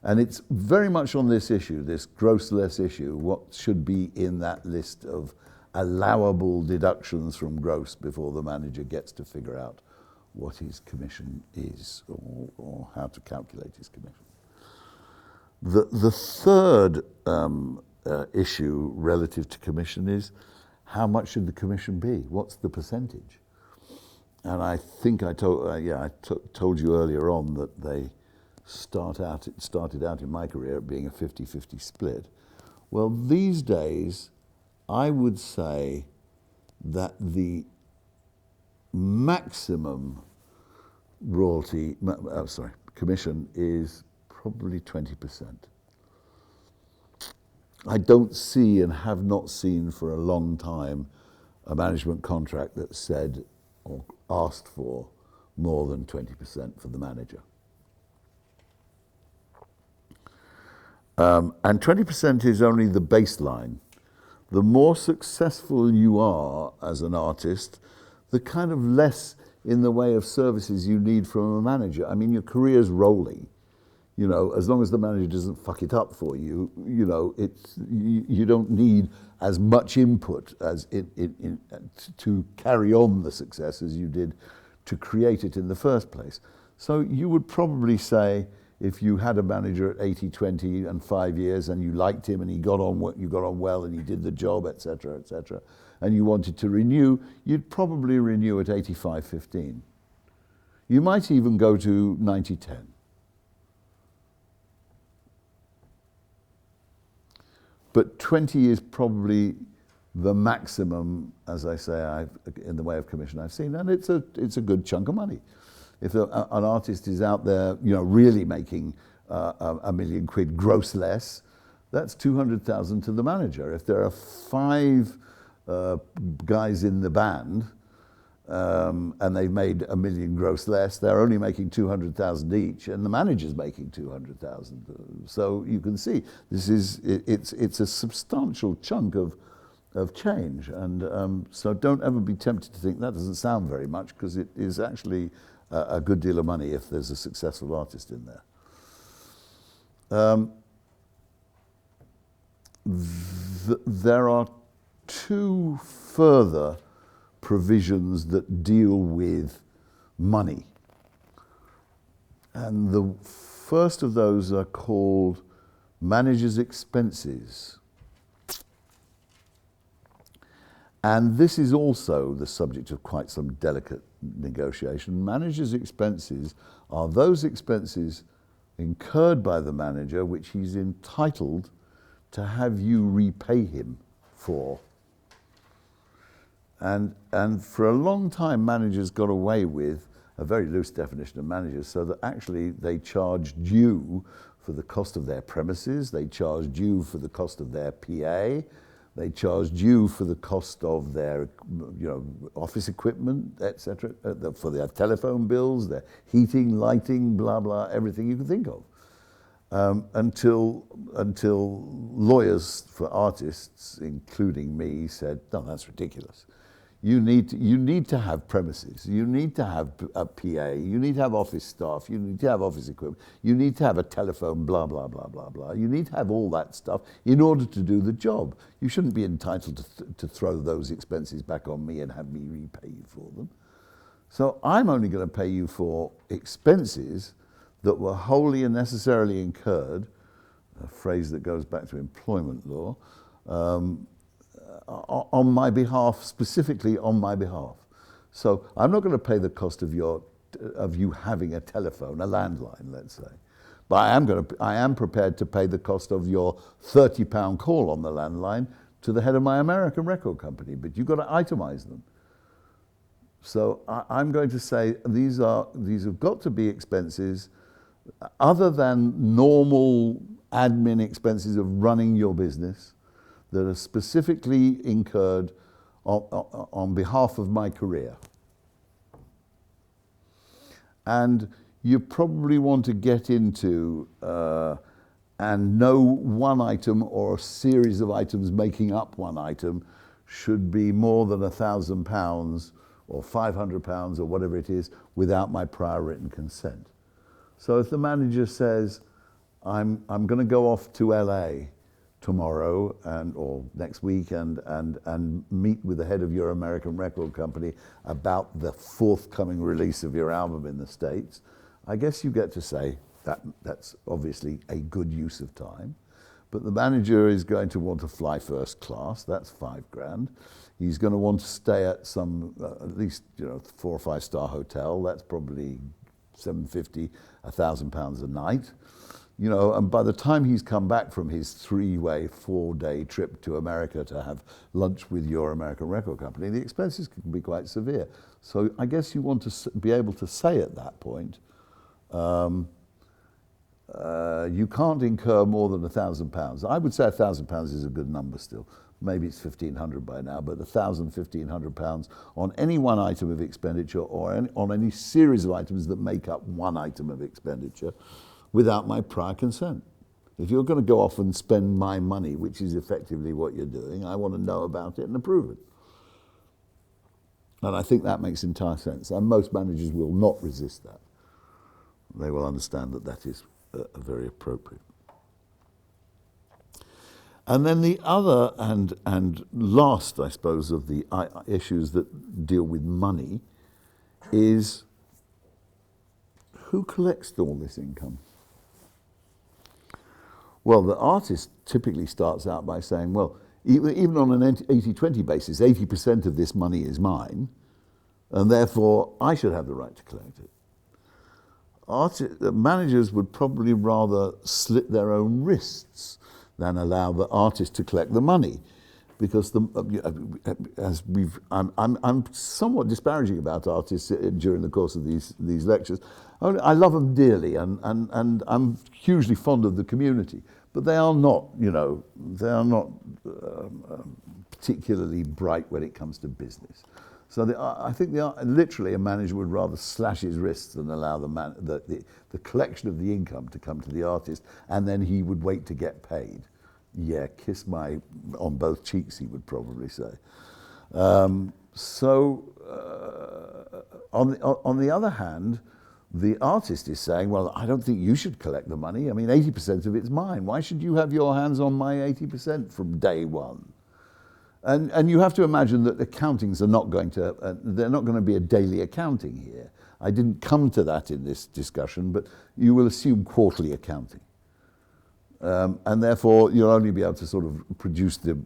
And it's very much on this issue, this gross less issue, what should be in that list of allowable deductions from gross before the manager gets to figure out what his commission is, or how to calculate his commission. The third issue relative to commission is, how much should the commission be? What's the percentage? And I think I told you earlier on that it started out in my career being a 50-50 split. Well, these days, I would say that the maximum commission is probably 20%. I don't see, and have not seen for a long time, a management contract that said or asked for more than 20% for the manager. And 20% is only the baseline. The more successful you are as an artist, the kind of less in the way of services you need from a manager. I mean, your career's rolling. You know, as long as the manager doesn't fuck it up for you, you know, you don't need as much input as to carry on the success as you did to create it in the first place. So you would probably say, if you had a manager at 80-20 and 5 years, and you liked him and you got on well and he did the job, etc., and you wanted to renew, you'd probably renew at 85-15. You might even go to 90-10. But 20 is probably the maximum, as I say, in the way of commission I've seen, and it's a good chunk of money. If an artist is out there, you know, really making £1 million gross less, that's 200,000 to the manager. If there are 5 guys in the band and they've made £1 million gross less, they're only making 200,000 each, and the manager's making 200,000. So you can see it's a substantial chunk of change, and so don't ever be tempted to think that doesn't sound very much, because it is actually a good deal of money if there's a successful artist in there. There are 2 further provisions that deal with money. And the first of those are called manager's expenses. And this is also the subject of quite some delicate negotiation. Manager's expenses are those expenses incurred by the manager which he's entitled to have you repay him for. And for a long time, managers got away with a very loose definition of managers, so that actually they charged you for the cost of their premises, they charged you for the cost of their PA, They charged you for the cost of their, office equipment, etc., for their telephone bills, their heating, lighting, blah blah, everything you can think of. Until lawyers for artists, including me, said, "No, that's ridiculous. You need to have premises. You need to have a PA. You need to have office staff. You need to have office equipment. You need to have a telephone. Blah blah blah blah blah. You need to have all that stuff in order to do the job. You shouldn't be entitled to throw those expenses back on me and have me repay you for them. So I'm only going to pay you for expenses that were wholly and necessarily incurred," a phrase that goes back to employment law, on my behalf, specifically on my behalf. So I'm not going to pay the cost of you having a telephone, a landline, let's say. But I am prepared to pay the cost of your £30 call on the landline to the head of my American record company, but you've got to itemize them. So I'm going to say these have got to be expenses other than normal admin expenses of running your business, that are specifically incurred on behalf of my career. And you probably want to get into and know one item or a series of items making up one item should be more than £1,000 or £500 or whatever it is without my prior written consent. So if the manager says, I'm going to go off to LA tomorrow or next week and meet with the head of your American record company about the forthcoming release of your album in the States, I guess you get to say that's obviously a good use of time. But the manager is going to want to fly first class, that's £5,000. He's going to want to stay at some at least 4 or 5 star hotel, that's probably £750, £1,000 a night. And by the time he's come back from his 3-way, 4-day trip to America to have lunch with your American record company, the expenses can be quite severe. So I guess you want to be able to say at that point, you can't incur more than £1,000. I would say £1,000 is a good number still. Maybe it's 1,500 by now, but £1,000, £1,500 on any one item of expenditure or on any series of items that make up one item of expenditure, without my prior consent. If you're going to go off and spend my money, which is effectively what you're doing, I want to know about it and approve it. And I think that makes entire sense. And most managers will not resist that. They will understand that that is very appropriate. And then the other and last, I suppose, of the issues that deal with money is who collects all this income? Well, the artist typically starts out by saying, well, even on an 80-20 basis, 80% of this money is mine, and therefore I should have the right to collect it. Managers would probably rather slit their own wrists than allow the artist to collect the money, because I'm somewhat disparaging about artists during the course of these lectures. I love them dearly, and I'm hugely fond of the community, but they are not, particularly bright when it comes to business. So I think literally a manager would rather slash his wrists than allow the collection of the income to come to the artist, and then he would wait to get paid. Yeah, kiss my on both cheeks, he would probably say. On the other hand, the artist is saying, well, I don't think you should collect the money. I mean, 80% of it's mine. Why should you have your hands on my 80% from day one? And you have to imagine that accountings are not going to, they're not going to be a daily accounting here. I didn't come to that in this discussion, but you will assume quarterly accounting. And therefore, you'll only be able to sort of produce the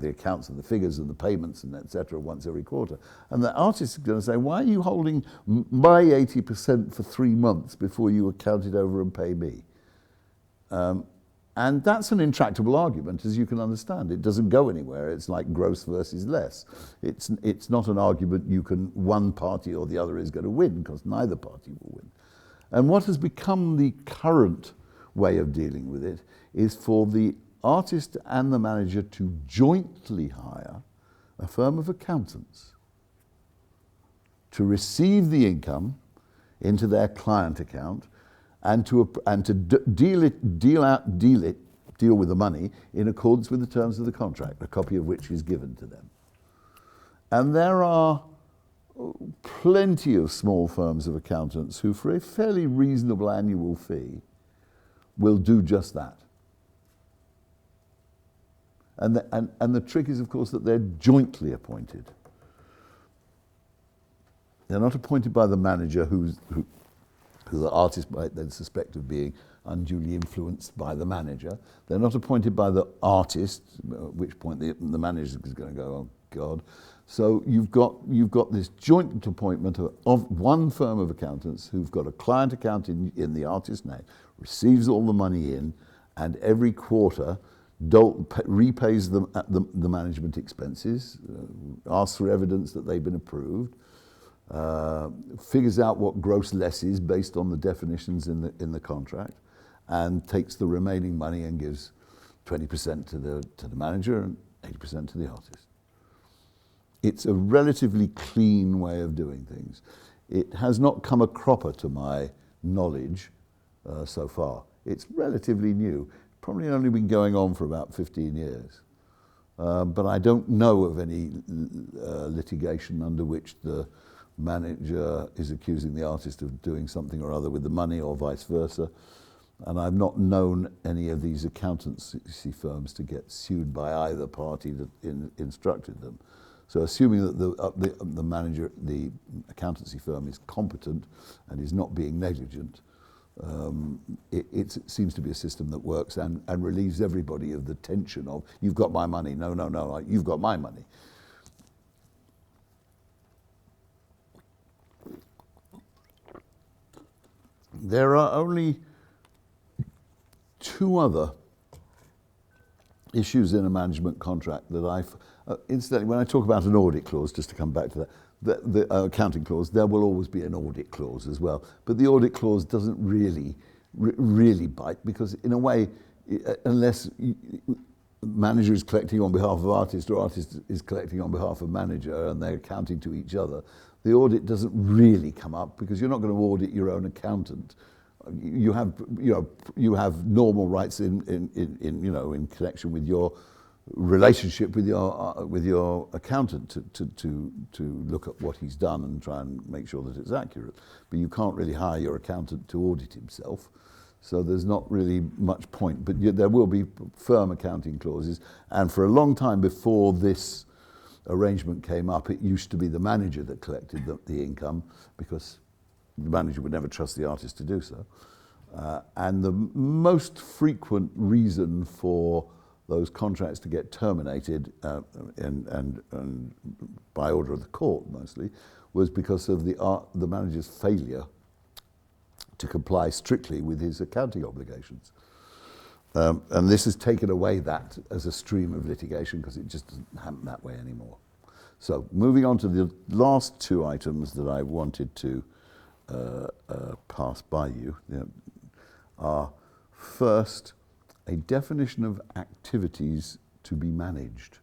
accounts and the figures and the payments and et cetera once every quarter. And the artist is going to say, why are you holding my 80% for 3 months before you account it over and pay me? And that's an intractable argument, as you can understand. It doesn't go anywhere. It's like gross versus less. It's not an argument one party or the other is going to win, because neither party will win. And what has become the current way of dealing with it is for the artist and the manager to jointly hire a firm of accountants to receive the income into their client account and to deal with the money in accordance with the terms of the contract, a copy of which is given to them. And there are plenty of small firms of accountants who, for a fairly reasonable annual fee, will do just that. And the trick is, of course, that they're jointly appointed. They're not appointed by the manager who the artist might then suspect of being unduly influenced by the manager. They're not appointed by the artist, at which point the manager is going to go, oh God. So you've got this joint appointment of one firm of accountants who've got a client account in the artist's name, receives all the money in, and every quarter repays the management expenses, asks for evidence that they've been approved, figures out what gross less is based on the definitions in the contract, and takes the remaining money and gives 20% to the manager and 80% to the artist. It's a relatively clean way of doing things. It has not come a cropper to my knowledge so far. It's relatively new. Probably only been going on for about 15 years. But I don't know of any litigation under which the manager is accusing the artist of doing something or other with the money or vice versa. And I've not known any of these accountancy firms to get sued by either party that instructed them. So assuming that the manager, the accountancy firm is competent and is not being negligent, it seems to be a system that works and relieves everybody of the tension of, you've got my money, no, you've got my money. There are only two other issues in a management contract that incidentally, when I talk about an audit clause, just to come back to that, the accounting clause, there will always be an audit clause as well. But the audit clause doesn't really bite, because in a way, unless manager is collecting on behalf of artist or artist is collecting on behalf of manager and they're accounting to each other, the audit doesn't really come up, because you're not going to audit your own accountant. You have normal rights in connection with your relationship with your accountant to look at what he's done and try and make sure that it's accurate. But you can't really hire your accountant to audit himself, so there's not really much point. But there will be firm accounting clauses, and for a long time before this arrangement came up, it used to be the manager that collected the income, because the manager would never trust the artist to do so. And the most frequent reason for those contracts to get terminated, and by order of the court mostly, was because of the manager's failure to comply strictly with his accounting obligations. And this has taken away that as a stream of litigation, because it just doesn't happen that way anymore. So moving on to the last two items that I wanted to pass by you, are first, a definition of activities to be managed.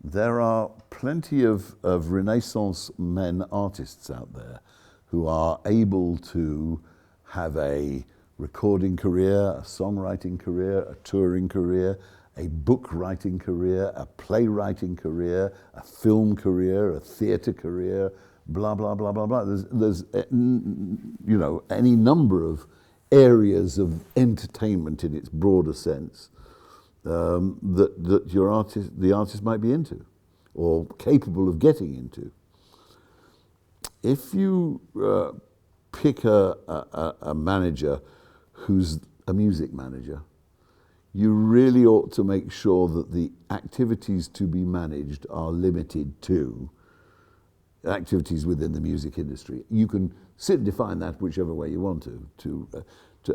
There are plenty of Renaissance men artists out there who are able to have a recording career, a songwriting career, a touring career, a book writing career, a playwriting career, a film career, a theatre career, blah, blah, blah, blah, blah. There's any number of areas of entertainment in its broader sense that the artist might be into or capable of getting into. If you pick a manager who's a music manager, you really ought to make sure that the activities to be managed are limited to activities within the music industry. You can sit and define that whichever way you want to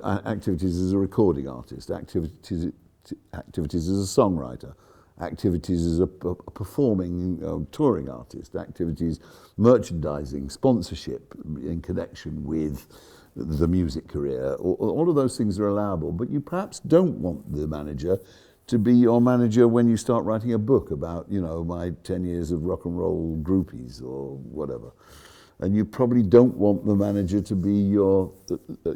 activities as a recording artist, activities as a songwriter, activities as a performing touring artist, activities, merchandising, sponsorship in connection with the music career. All of those things are allowable, but you perhaps don't want the manager to be your manager when you start writing a book about, you know, my 10 years of rock and roll groupies or whatever. And you probably don't want the manager to be your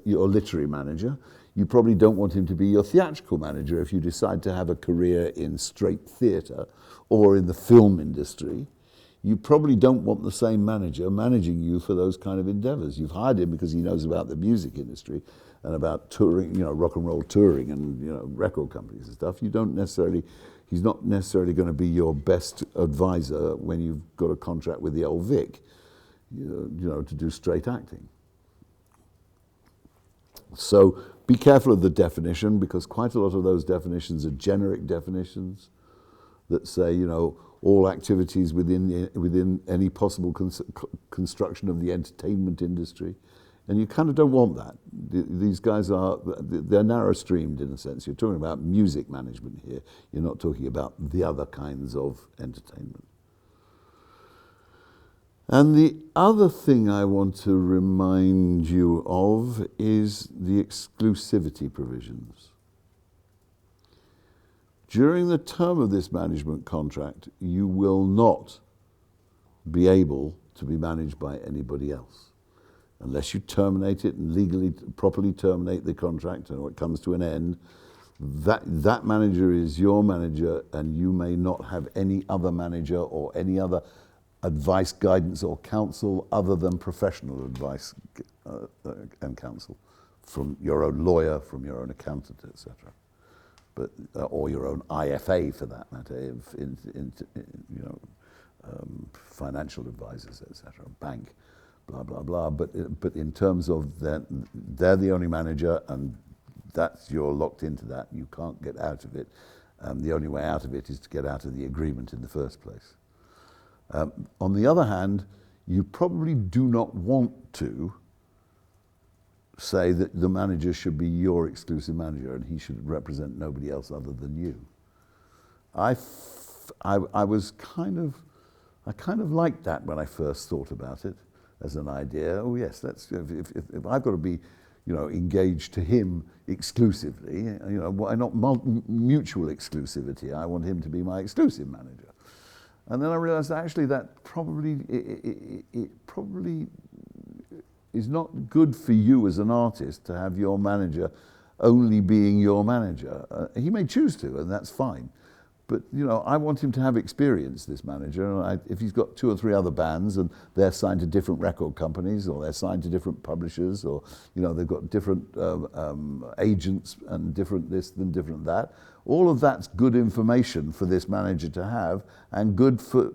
literary manager. You probably don't want him to be your theatrical manager if you decide to have a career in straight theatre or in the film industry. You probably don't want the same manager managing you for those kind of endeavors. You've hired him because he knows about the music industry and about touring, you know, rock and roll touring and, you know, record companies and stuff. He's not necessarily going to be your best advisor when you've got a contract with the old Vic, you know, to do straight acting. So be careful of the definition, because quite a lot of those definitions are generic definitions that say, you know, all activities within any possible construction of the entertainment industry. And you kind of don't want that. These guys they're narrow-streamed in a sense. You're talking about music management here. You're not talking about the other kinds of entertainment. And the other thing I want to remind you of is the exclusivity provisions. During the term of this management contract, you will not be able to be managed by anybody else. Unless you terminate it and legally, properly terminate the contract and it comes to an end, that manager is your manager, and you may not have any other manager or any other advice, guidance or counsel other than professional advice and counsel from your own lawyer, from your own accountant, etc. But or your own IFA for that matter, financial advisors, etc., bank, blah blah blah. But in terms of they're the only manager, and you're locked into that. You can't get out of it. The only way out of it is to get out of the agreement in the first place. On the other hand, you probably do not want to say that the manager should be your exclusive manager and he should represent nobody else other than you. I kind of liked that when I first thought about it as an idea. Oh yes, if I've got to be, you know, engaged to him exclusively, you know, why not mutual exclusivity? I want him to be my exclusive manager. And then I realized actually that probably is not good for you as an artist to have your manager only being your manager. He may choose to, and that's fine. But, you know, I want him to have experience, this manager. And if he's got 2 or 3 other bands and they're signed to different record companies, or they're signed to different publishers, or, you know, they've got different agents and different this and different that, all of that's good information for this manager to have, and good for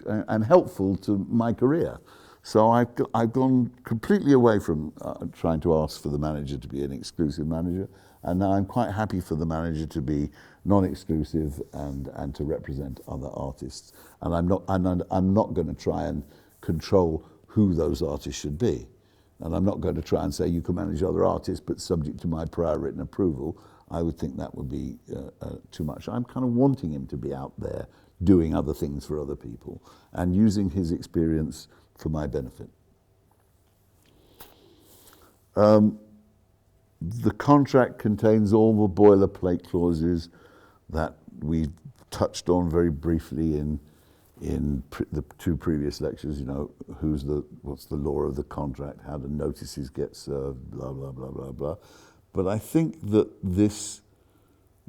and helpful to my career. So I've gone completely away from trying to ask for the manager to be an exclusive manager, and now I'm quite happy for the manager to be non-exclusive and to represent other artists. And I'm not going to try and control who those artists should be, and I'm not going to try and say you can manage other artists, but subject to my prior written approval. I would think that would be too much. I'm kind of wanting him to be out there doing other things for other people and using his experience for my benefit. The contract contains all the boilerplate clauses that we touched on very briefly in the 2 previous lectures. You know, what's the law of the contract, how the notices get served, blah blah blah blah blah. But I think that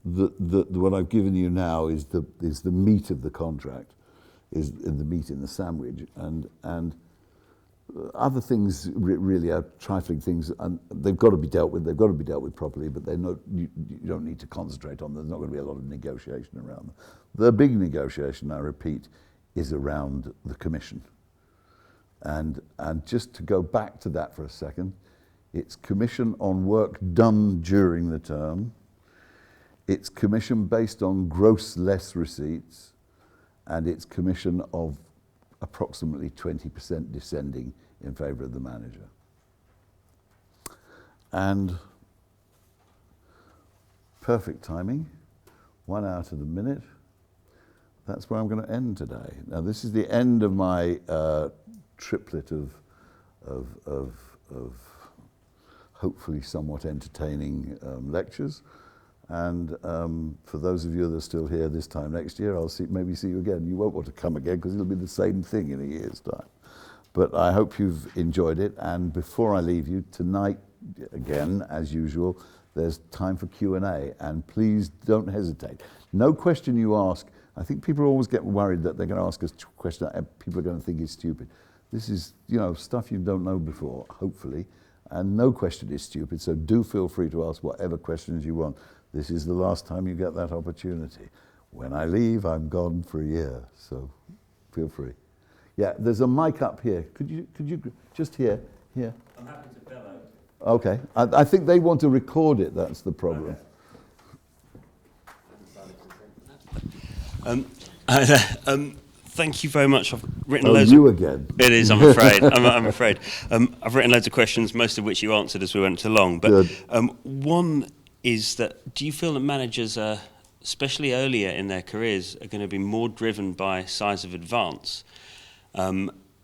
what I've given you now is the meat of the contract, is the meat in the sandwich, and other things really are trifling things, and they've got to be dealt with. They've got to be dealt with properly, but you don't need to concentrate on them. There's not going to be a lot of negotiation around them. The big negotiation, I repeat, is around the commission. And just to go back to that for a second, it's commission on work done during the term. It's commission based on gross less receipts, and it's commission of approximately 20% descending in favour of the manager. And perfect timing, 1 hour to the minute. That's where I'm going to end today. Now this is the end of my triplet of hopefully somewhat entertaining lectures. And for those of you that are still here this time next year, I'll maybe see you again. You won't want to come again because it'll be the same thing in a year's time. But I hope you've enjoyed it. And before I leave you, tonight, again, as usual, there's time for Q&A. And please don't hesitate. No question you ask. I think people always get worried that they're going to ask us a question that people are going to think is stupid. This is, stuff you don't know before, hopefully. And no question is stupid. So do feel free to ask whatever questions you want. This is the last time you get that opportunity. When I leave, I'm gone for a year, so feel free. Yeah, there's a mic up here. Could you just here? I'm happy to bellow. Okay, I think they want to record it. That's the problem. Okay. Thank you very much. I've written loads. You again? It is. I'm afraid. I'm afraid. I've written loads of questions, most of which you answered as we went along. But one is that, do you feel that managers, especially earlier in their careers, are going to be more driven by size of advance,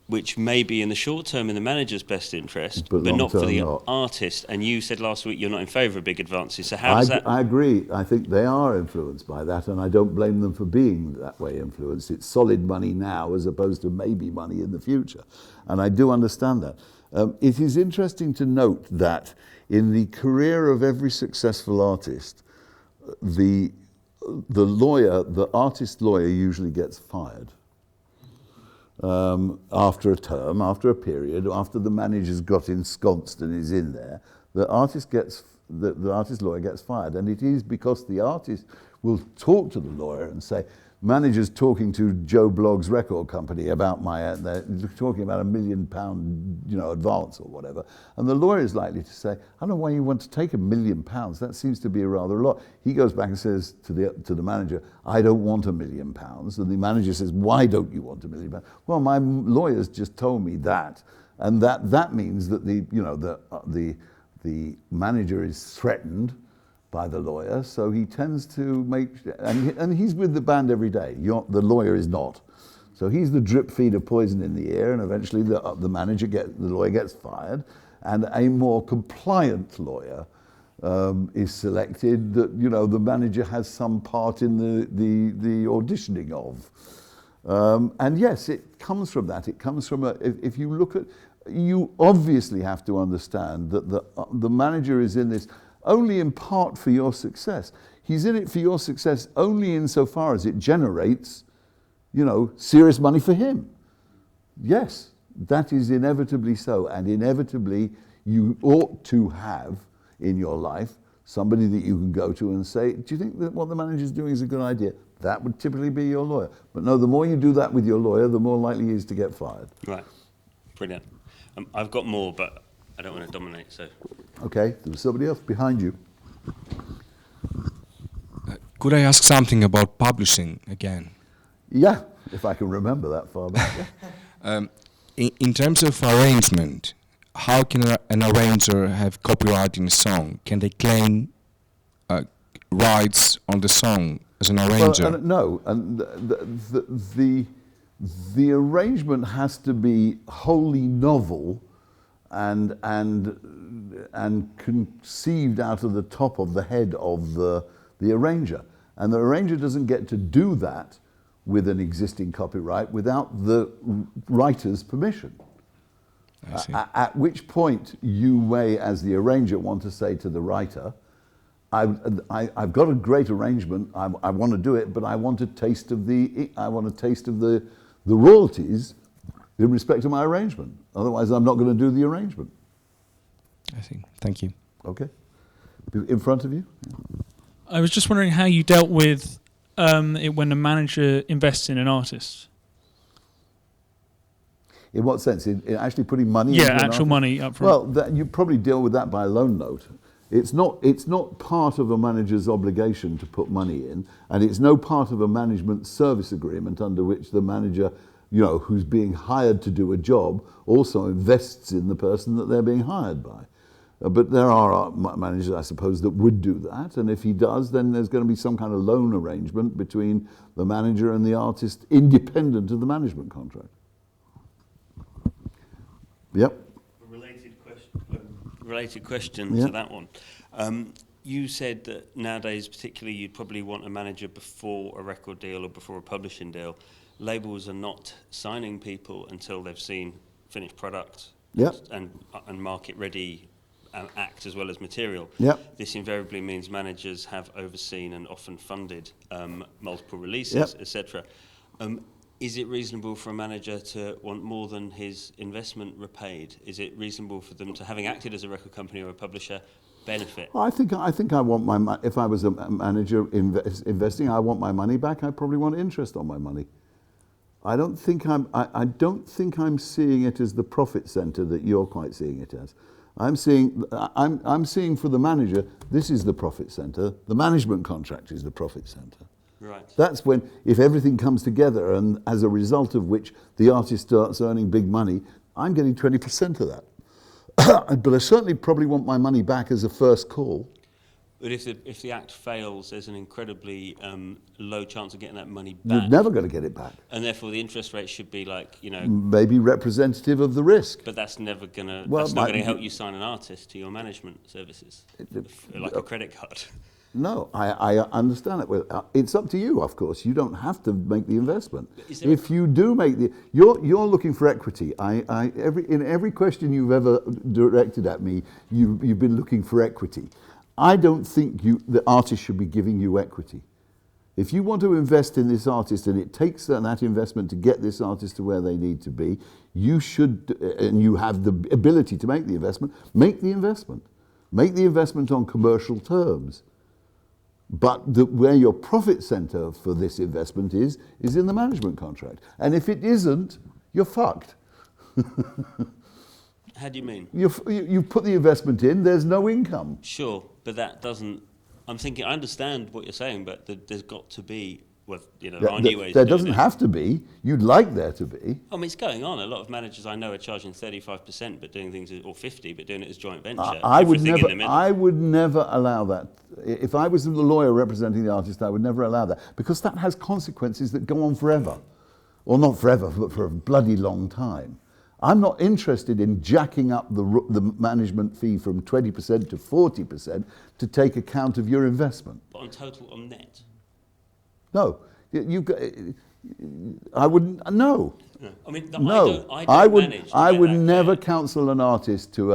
which may be in the short term in the manager's best interest, but not for the artist? And you said last week you're not in favour of big advances. So how does that? I agree. I think they are influenced by that, and I don't blame them for being that way influenced. It's solid money now as opposed to maybe money in the future. And I do understand that. It is interesting to note that in the career of every successful artist, the artist lawyer usually gets fired. After a term, after a period, after the manager's got ensconced and is in there, the artist lawyer gets fired, and it is because the artist will talk to the lawyer and say, manager's talking to Joe Blogg's record company about they're talking about £1 million, advance or whatever, and the lawyer is likely to say, I don't know why you want to take £1 million. That seems to be rather a lot. He goes back and says to the manager, I don't want £1 million, and the manager says, why don't you want £1 million? Well, my lawyer's just told me that, and that means that the manager is threatened by the lawyer, so he tends to make, and he's with the band every day. The lawyer is not, so he's the drip feed of poison in the air, and eventually the lawyer gets fired, and a more compliant lawyer is selected that the manager has some part in the auditioning of, and yes, it comes from that. It comes from if you look at, you obviously have to understand that the manager is in this only in part for your success. He's in it for your success only insofar as it generates, serious money for him. Yes, that is inevitably so, and inevitably you ought to have in your life somebody that you can go to and say, do you think that what the manager's doing is a good idea? That would typically be your lawyer. But no, the more you do that with your lawyer, the more likely he is to get fired. Right, brilliant. I've got more, but I don't want to dominate, so. Okay, there's somebody else behind you. Could I ask something about publishing again? Yeah, if I can remember that far back. Yeah. In terms of arrangement, how can an arranger have copyright in a song? Can they claim rights on the song as an arranger? Well, no, and the arrangement has to be wholly novel and conceived out of the top of the head of the arranger. And the arranger doesn't get to do that with an existing copyright without the writer's permission. I see. At which point you may, as the arranger, want to say to the writer, I've got a great arrangement, I want to do it, but I want a taste of the royalties in respect to my arrangement. Otherwise, I'm not going to do the arrangement. I see. Thank you. Okay. In front of you? I was just wondering how you dealt with it when a manager invests in an artist. In what sense? In actually putting money Yeah, into an actual artist? money up front. Well, you probably deal with that by a loan note. It's not part of a manager's obligation to put money in, and it's no part of a management service agreement under which the manager, who's being hired to do a job, also invests in the person that they're being hired by. But there are managers, I suppose, that would do that, and if he does, then there's going to be some kind of loan arrangement between the manager and the artist, independent of the management contract. Yep. A related question. related question Yeah. to that one. You said that nowadays, particularly, you'd probably want a manager before a record deal or before a publishing deal. Labels are not signing people until they've seen finished product Yeah. and market-ready act as well as material. Yeah. This invariably means managers have overseen and often funded multiple releases, Yep. etc. Is it reasonable for a manager to want more than his investment repaid? Is it reasonable for them to, having acted as a record company or a publisher, benefit? I think I want my if I was a manager investing, I want my money back. I probably want interest on my money. I don't think I'm seeing it as the profit center that you're quite seeing it as. I'm seeing for the manager, this is the profit center. The management contract is the profit center. Right. That's when, if everything comes together, and as a result of which the artist starts earning big money, I'm getting 20% of that. But I certainly probably want my money back as a first call. But if the act fails, there's an incredibly low chance of getting that money You're back. never going to get it back. And therefore the interest rate should be like, Maybe representative of the risk. but that's never gonna Well, that's not gonna help you sign an artist to your management services. Like a credit card. No, I understand it. Well, it's up to you, of course. You don't have to make the investment. Is there If you do make you're looking for equity. In every question you've ever directed at me, you've been looking for equity. I don't think the artist should be giving you equity. If you want to invest in this artist and it takes that investment to get this artist to where they need to be, you should, and you have the ability to make the investment, make the investment. Make the investment on commercial terms. But where your profit center for this investment is in the management contract. And if it isn't, you're fucked. How do you mean? You put the investment in, there's no income. Sure, but that doesn't. I'm thinking. I understand what you're saying, but there's got to be. Well, there are new ways. There of doing doesn't it. have to be. You'd like there to be. I mean, it's going on. A lot of managers I know are charging 35%, but doing things, or 50%, but doing it as joint venture. I would Everything in the middle. I would never allow that. If I was the lawyer representing the artist, I would never allow that, because that has consequences that go on forever. Or not forever, but for a bloody long time. I'm not interested in jacking up the management fee from 20% to 40% to take account of your investment. But on total, on net. No, I wouldn't. No. I mean, No, I don't manage. I would that never clear. counsel an artist to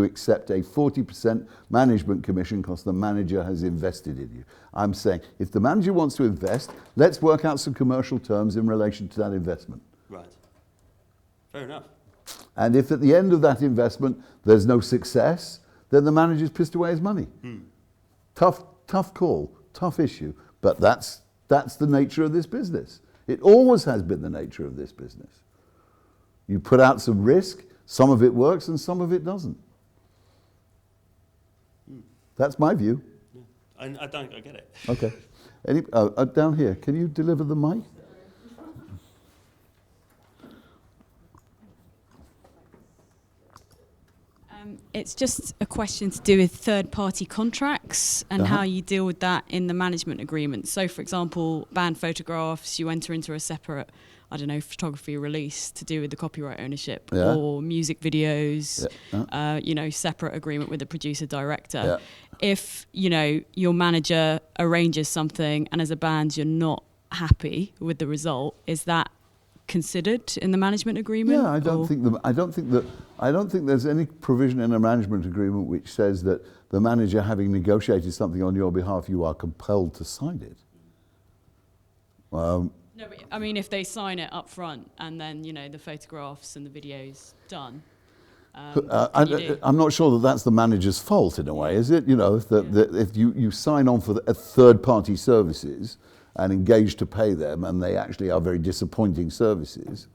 accept a 40% management commission because the manager has invested in you. I'm saying, if the manager wants to invest, let's work out some commercial terms in relation to that investment. Right. Fair enough. And if at the end of that investment there's no success, then the manager's pissed away his money. Tough call, tough issue, but that's the nature of this business. It always has been the nature of this business. You put out some risk, some of it works and some of it doesn't. That's my view. Yeah. I get it. Okay. Down here, can you deliver the mic? It's just a question to do with third-party contracts and how you deal with that in the management agreement. So, for example, band photographs, you enter into a separate, photography release to do with the copyright ownership, or music videos, separate agreement with the producer-director. Yeah. If, your manager arranges something and as a band you're not happy with the result, is that considered in the management agreement? Yeah, I don't think there's any provision in a management agreement which says that the manager, having negotiated something on your behalf, you are compelled to sign it. No, but I mean, if they sign it up front and then the photographs and the videos done. I'm not sure that that's the manager's fault in a way, is it? If you sign on for third-party services and engage to pay them, and they actually are very disappointing services,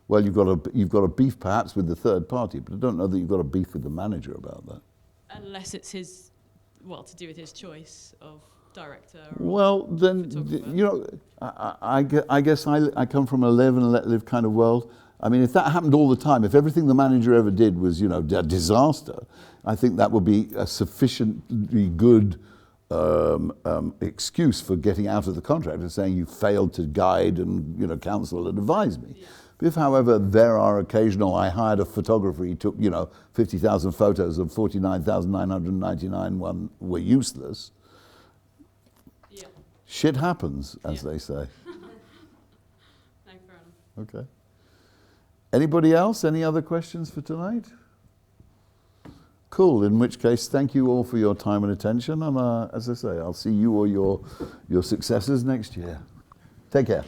well, you've got a beef perhaps with the third party, but I don't know that you've got a beef with the manager about that. Unless it's to do with his choice of director. Well, then, I guess I come from a live and let live kind of world. I mean, if that happened all the time, if everything the manager ever did was, a disaster, I think that would be a sufficiently good excuse for getting out of the contract and saying you failed to guide and counsel and advise me. If, however, there are occasional, I hired a photographer, he took, 50,000 photos of 49,999 were useless. Yeah. Shit happens, as they say. No, fair enough. Okay. Anybody else? Any other questions for tonight? Cool. In which case, thank you all for your time and attention. And as I say, I'll see you or your successors next year. Take care.